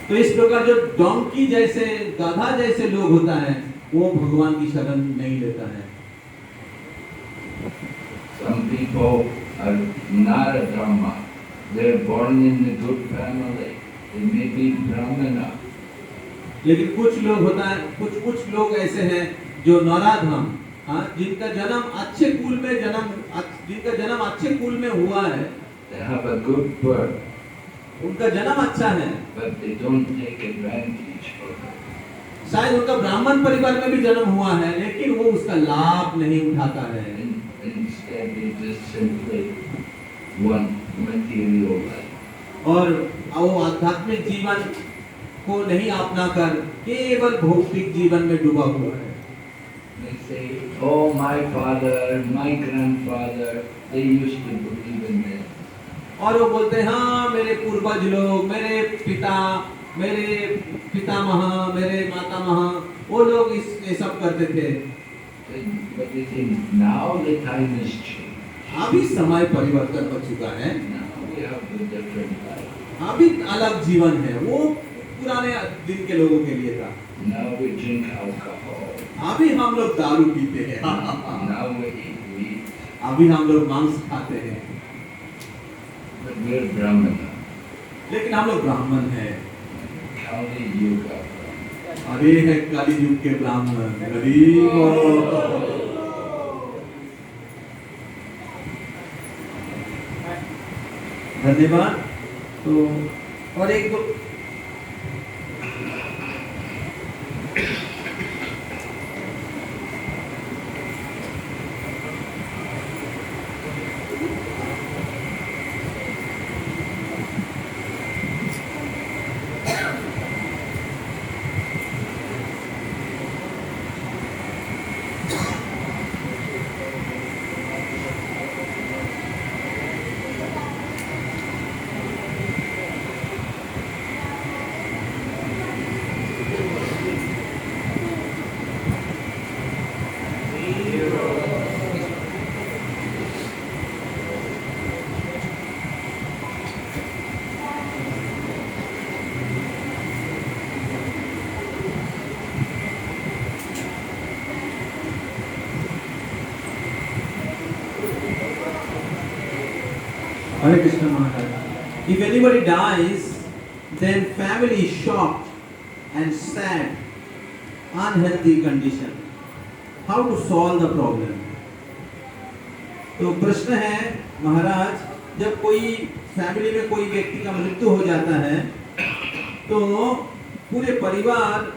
तो इस प्रकार जो डोंकी जैसे गाधा जैसे लोग होता है वो भगवान की शरण नहीं लेता है। Some people are Naradharma. They're born in a good family. They may be Brahmana. लेकिन कुछ लोग होता है, कुछ लोग ऐसे हैं जो नराधम, हाँ, जिनका जन्म अच्छे कुल में हुआ है, They have a good birth, उनका जन्म अच्छा है, but they don't take advantage of it. शायद उनका ब्राह्मण परिवार में भी जन्म हुआ है, लेकिन वो उसका लाभ नहीं उठाता है। Instead, they just simply want material life. और वो आध्यात्मिक जीवन को नहीं अपना कर केवल भौतिक जीवन में डूबा हुआ है। They say, oh, my father, my grandfather, they used to believe in this. और वो बोलते हैं हाँ मेरे पूर्वज लोग, मेरे पितामह, मेरे मातामह, वो लोग ये सब करते थे। But they think now the time has changed. अभी समय परिवर्तन हो चुका है, Now we have a different life. अभी अलग जीवन है, वो पुराने दिन के लोगों के लिए था। Now we drink alcohol. अभी हम लोग दारू पीते हैं, Now we eat meat. अभी हम लोग मांस खाते हैं, But we're Brahmana. लेकिन हम लोग ब्राह्मण हैं। Kali Yuga. अरे है कली युग के ब्राह्मण। गरीब धन्यवाद। तो और एक दो Hare Krishna Maharaj. If anybody dies, then family is shocked and sad, unhealthy condition. How to solve the problem? तो प्रश्न है महाराज, जब कोई फैमिली में कोई व्यक्ति का मृत्यु हो जाता है तो पूरे परिवार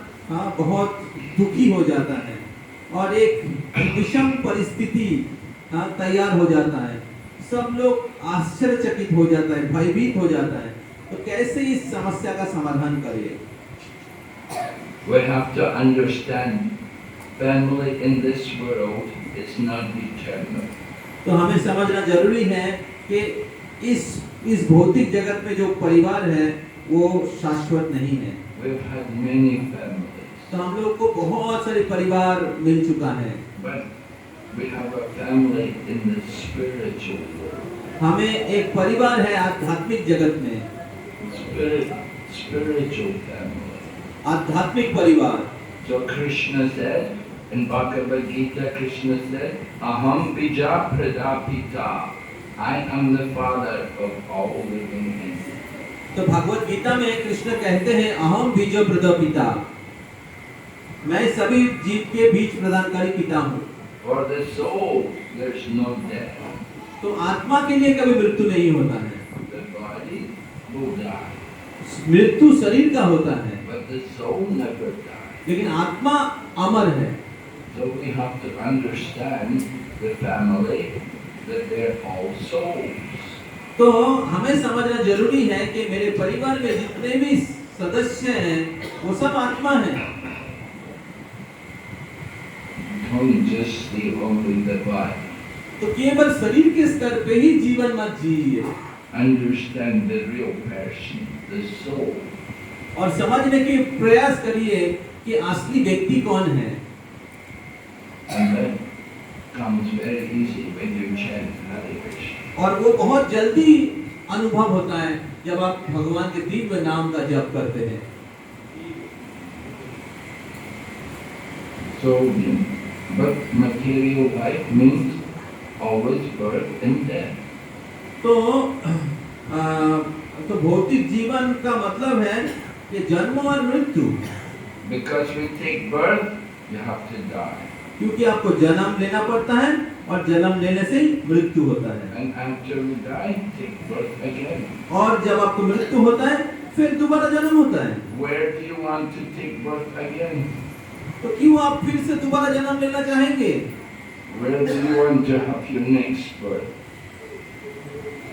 बहुत दुखी हो जाता है और एक विषम परिस्थिति तैयार हो जाता है। सब लोग आश्चर्यचकित हो जाता है, भयभीत हो जाता है। तो कैसे इस समस्या का समाधान करें? We have to understand family in this world is not eternal. तो हमें समझना जरूरी है कि इस भौतिक जगत में जो परिवार है वो शाश्वत नहीं है। We've had many families. तो हम लोग को बहुत सारे परिवार मिल चुका है। But we have a family in the spiritual world. हमें एक परिवार है आध्यात्मिक जगत में। Spiritual family. आध्यात्मिक परिवार। So Krishna said in Bhagavad Gita, Krishna said, Aham bija pradapita. I am the father of all living entities. तो भगवत गीता में कृष्ण कहते हैं अहम बीज प्रदापिता, मैं सभी जीव के बीज प्रदानकारी पिता हूँ। For the soul, there's no death. तो आत्मा के लिए कभी मृत्यु नहीं होता है। The body will die, मृत्यु शरीर का होता है, but the soul never dies. लेकिन आत्मा अमर है। So we have to understand the family, that they're all souls. तो हमें समझना जरूरी है कि मेरे परिवार में जितने भी सदस्य हैं वो सब आत्मा हैं। Don't just see only the body. तो केवल शरीर के स्तर पे ही जीवन मत जिए, Understand the real person, the soul. और समझने के प्रयास करिए कि असली व्यक्ति कौन है। And that comes very easy when you chant Hare Krishna. और वो बहुत जल्दी अनुभव होता है जब आप भगवान के दिव्य नाम का जप करते हैं। So, but material life means always birth and death. तो भौतिक जीवन का मतलब है कि जन्म और मृत्यु। Because we take birth, you have to die. क्योंकि आपको जन्म लेना पड़ता है और जन्म लेने से ही मृत्यु होता है। And after we die, take birth again. और जब आपको मृत्यु होता है फिर दोबारा जन्म होता है। Where do you want to take birth again? तो क्यों आप फिर से दोबारा जन्म लेना चाहेंगे? Where do you want to have your next birth?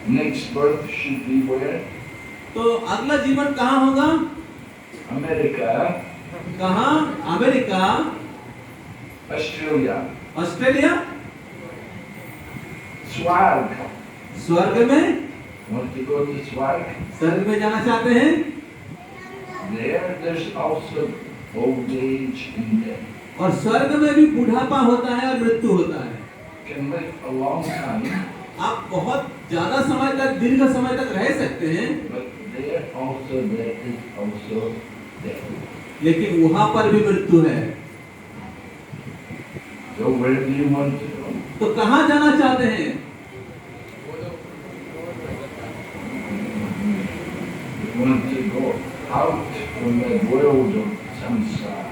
Next birth should be where? तो अगला जीवन कहाँ होगा? America, कहाँ? America, Australia, Australia, Swarg. स्वर्ग में। Want to go to Swarg? स्वर्ग में जाना चाहते हैं? There's also old age and death. और स्वर्ग में भी बुढ़ापा होता है और मृत्यु होता है। Can live a long time, आप बहुत ज्यादा समय तक, दीर्घ समय तक रह सकते हैं, but there is also death. लेकिन वहां पर भी मृत्यु है। So where do you want to go? तो कहाँ जाना चाहते हैं? You want to go out from the world of samsara.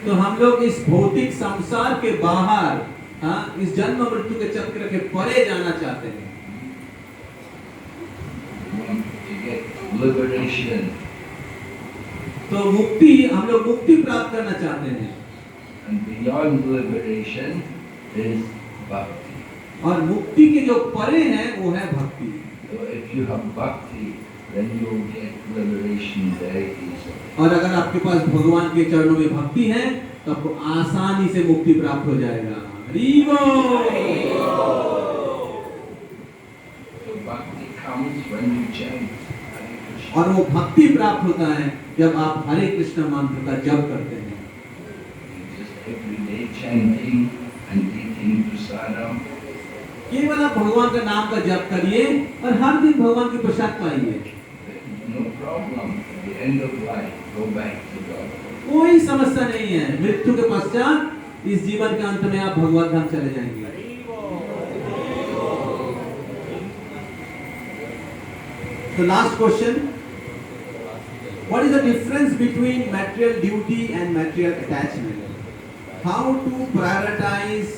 तो हम लोग इस भौतिक संसार के बाहर, इस जन्म मृत्यु के चक्र के परे जाना चाहते हैं। You want get liberation. तो मुक्ति, हम लोग मुक्ति प्राप्त करना चाहते हैं, And beyond liberation is bhakti. और मुक्ति के जो परे है वो है भक्ति। So if you have bhakti, then you will get liberation very easily. और अगर आपके पास भगवान के चरणों में भक्ति है तो आपको आसानी से मुक्ति प्राप्त हो जाएगा। हरि बोल। So bhakti comes when you chant Hare Krishna. और वो भक्ति प्राप्त होता है जब आप हरे कृष्ण मंत्र का जप करते हैं। Just every day chanting and eating prasadam. केवल आप भगवान का नाम का जप करिए और हर दिन भगवान की प्रसाद पाइए, No problem. At the end of life, go back to God. कोई समस्या नहीं है। मृत्यु के पश्चात इस जीवन के अंत में आप भगवान धाम चले जाएंगे। The last question, what is the difference between material duty and material attachment? How to prioritize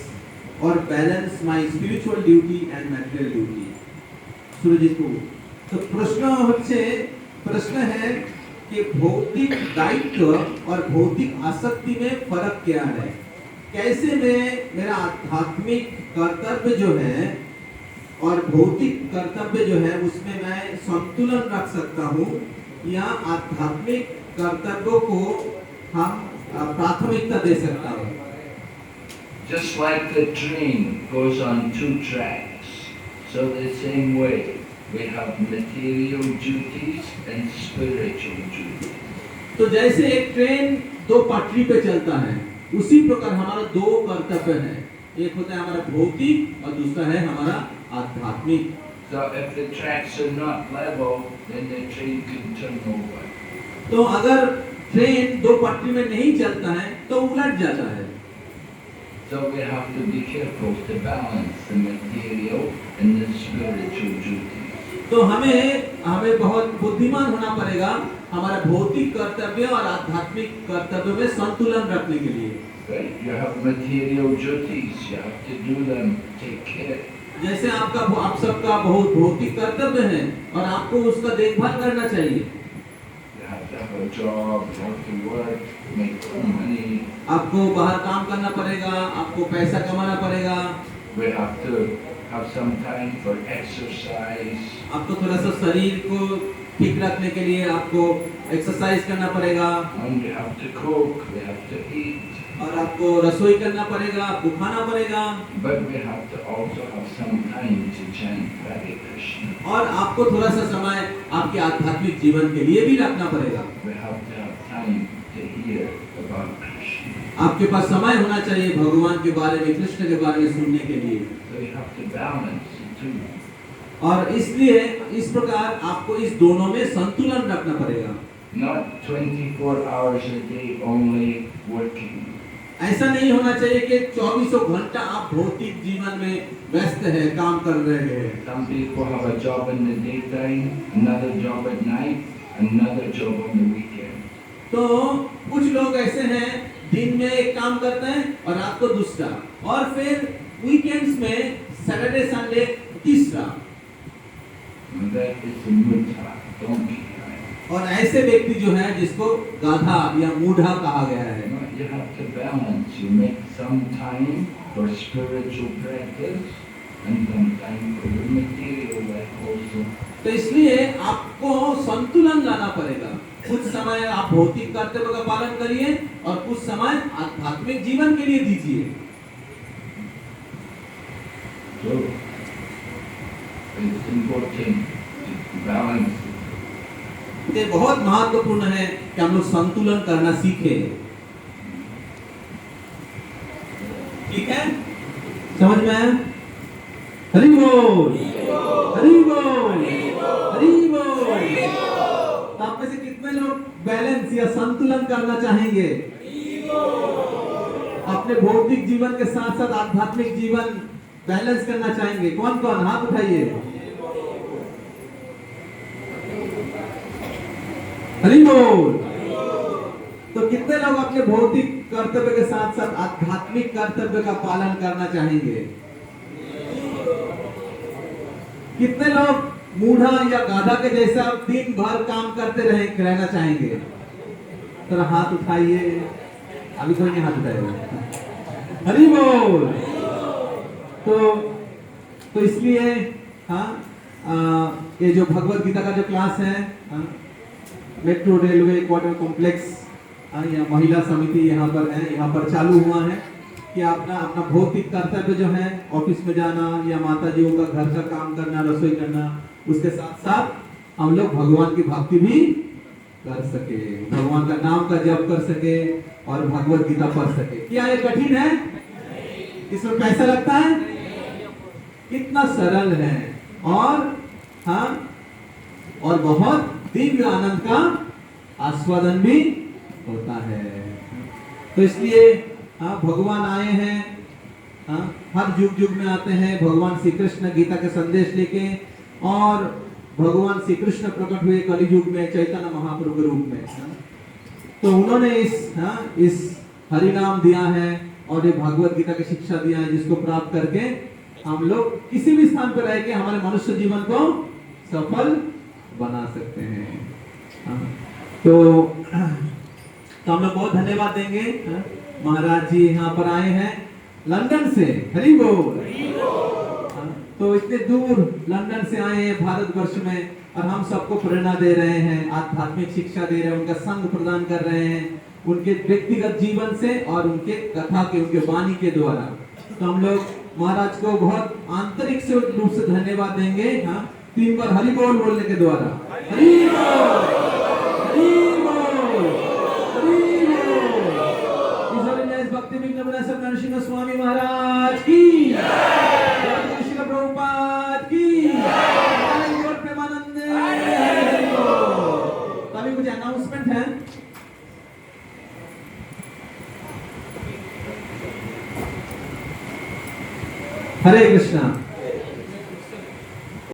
or balance my spiritual duty and material duty? Surjit को तो प्रश्न है कि भौतिक दायित्व और भौतिक आसक्ति में फर्क क्या है? कैसे मैं मेरा आध्यात्मिक कर्तव्य जो है और भौतिक कर्तव्य जो है उसमें मैं संतुलन रख सकता हूँ, या आध्यात्मिक कर्तव्यों को हम प्राथमिकता दे सकता हूँ? Just like the train goes on two tracks, so the same way we have material duties and spiritual duties. तो जैसे एक ट्रेन दो पटरी पे चलता है, उसी प्रकार हमारा दो कर्तव्य है। एक होता है हमारा भौतिक और दूसरा है हमारा आध्यात्मिक। So if the tracks are not level, then the train can turn over. तो अगर ट्रेन दो पटरी में नहीं चलता है तो उलट जाता है। So we have to be careful to balance the material and the spiritual duties. तो हमें बहुत बुद्धिमान होना पड़ेगा हमारा भौतिक कर्तव्य और आध्यात्मिक कर्तव्य में संतुलन रखने के लिए। Right? You have material duties, you have to do them, take care. जैसे आप सबका बहुत भौतिक कर्तव्य है और आपको उसका देखभाल करना चाहिए। You have to have a job, you have to work, make money. आपको बाहर काम करना पड़ेगा, आपको पैसा कमाना पड़ेगा। We have to have some time for exercise. आपको थोड़ा सा शरीर को ठीक रखने के लिए आपको एक्सरसाइज करना पड़ेगा, And we have to cook, we have to eat. और आपको रसोई करना पड़ेगा, आपको खाना पड़ेगा, But we have to also have some time to chant Hare Krishna. और आपको थोड़ा सा समय आपके आध्यात्मिक जीवन के लिए भी रखना पड़ेगा। We have to have time to hear about Krishna. आपके पास समय होना चाहिए भगवान के बारे में, कृष्ण के बारे में सुनने के लिए। So you have to balance the two. और इसलिए इस प्रकार आपको इस दोनों में संतुलन रखना पड़ेगा। Not 24 hours a day only working. ऐसा नहीं होना चाहिए कि 24 घंटा आप भौतिक जीवन में व्यस्त है, काम कर रहे हैं। Some people have a job in the daytime, another job at night, another job on the weekend. तो कुछ लोग ऐसे हैं दिन में एक काम करते हैं और रात को दूसरा, और फिर वीकेंड्स में सैटरडे संडे तीसरा। And that is the mudha, donkey. और ऐसे व्यक्ति जो है जिसको गाधा या मूढ़ा कहा गया है। You have to balance. You make some time for spiritual practice and some time for the material life also. तो इसलिए आपको संतुलन लाना पड़ेगा। कुछ समय आप भौतिक कर्तव्य का पालन करिए और कुछ समय आध्यात्मिक जीवन के लिए दीजिए। So it's important to balance. ये बहुत महत्वपूर्ण है कि हम लोग संतुलन करना सीखें। ठीक है, समझ में आया? हरि बोल, हरि बोल, हरि बोल। तो आप में से कितने लोग बैलेंस या संतुलन करना चाहेंगे? अपने भौतिक जीवन के साथ साथ आध्यात्मिक जीवन बैलेंस करना चाहेंगे? कौन कौन हाथ उठाइए। हरि बोल। तो कितने लोग अपने भौतिक कर्तव्य के साथ साथ आध्यात्मिक कर्तव्य का पालन करना चाहेंगे? कितने लोग मूढ़ा या गाधा के जैसा दिन भर काम करते रहना चाहेंगे? तो हाथ उठाइए। अभी कोई नहीं हाथ उठाएगा। हरि बोल। तो इसलिए ये जो भगवत गीता का जो क्लास है, मेट्रो रेलवे क्वार्टर कॉम्प्लेक्स या महिला समिति यहाँ पर है, यहाँ पर चालू हुआ है कि अपना भौतिक कर्तव्य जो है, ऑफिस में जाना या माता जी का घर का काम करना, रसोई करना, उसके साथ साथ हम लोग भगवान की भक्ति भी कर सके, भगवान का नाम का जप कर सके और भगवत गीता पढ़ सके। क्या ये कठिन है? इसमें पैसा लगता है? कितना सरल है और बहुत दिव्य आनंद का आस्वादन भी होता है। तो इसलिए भगवान आए हैं, हर युग में आते हैं भगवान श्री कृष्ण गीता के संदेश लेके, और भगवान श्री कृष्ण प्रकट हुए कलयुग में चैतन्य महाप्रभु के रूप में। तो उन्होंने इस हरि नाम दिया है और ये भगवत गीता की शिक्षा दिया है, जिसको प्राप्त करके हम लोग किसी भी स्थान पर रह के हमारे मनुष्य जीवन को सफल बना सकते हैं। तो हम लोग बहुत धन्यवाद देंगे। महाराज जी यहाँ पर आए हैं लंदन से। हरि बोल। तो इतने दूर लंदन से आए हैं भारतवर्ष में, और हम सबको प्रेरणा दे रहे हैं, आध्यात्मिक शिक्षा दे रहे हैं, उनका संग प्रदान कर रहे हैं, उनके व्यक्तिगत जीवन से और उनके कथा के, उनके वाणी के द्वारा। तो हम लोग महाराज को बहुत आंतरिक से रूप से धन्यवाद देंगे। 3 बार हरि बोल बोलने के द्वारा। हरि बोल, हरि बोल, हरि बोल। भक्ति नरसिंह स्वामी महाराज की, श्रील प्रभुपाद की, प्रेमानंद। तो अभी कुछ अनाउंसमेंट है। हरे कृष्णा।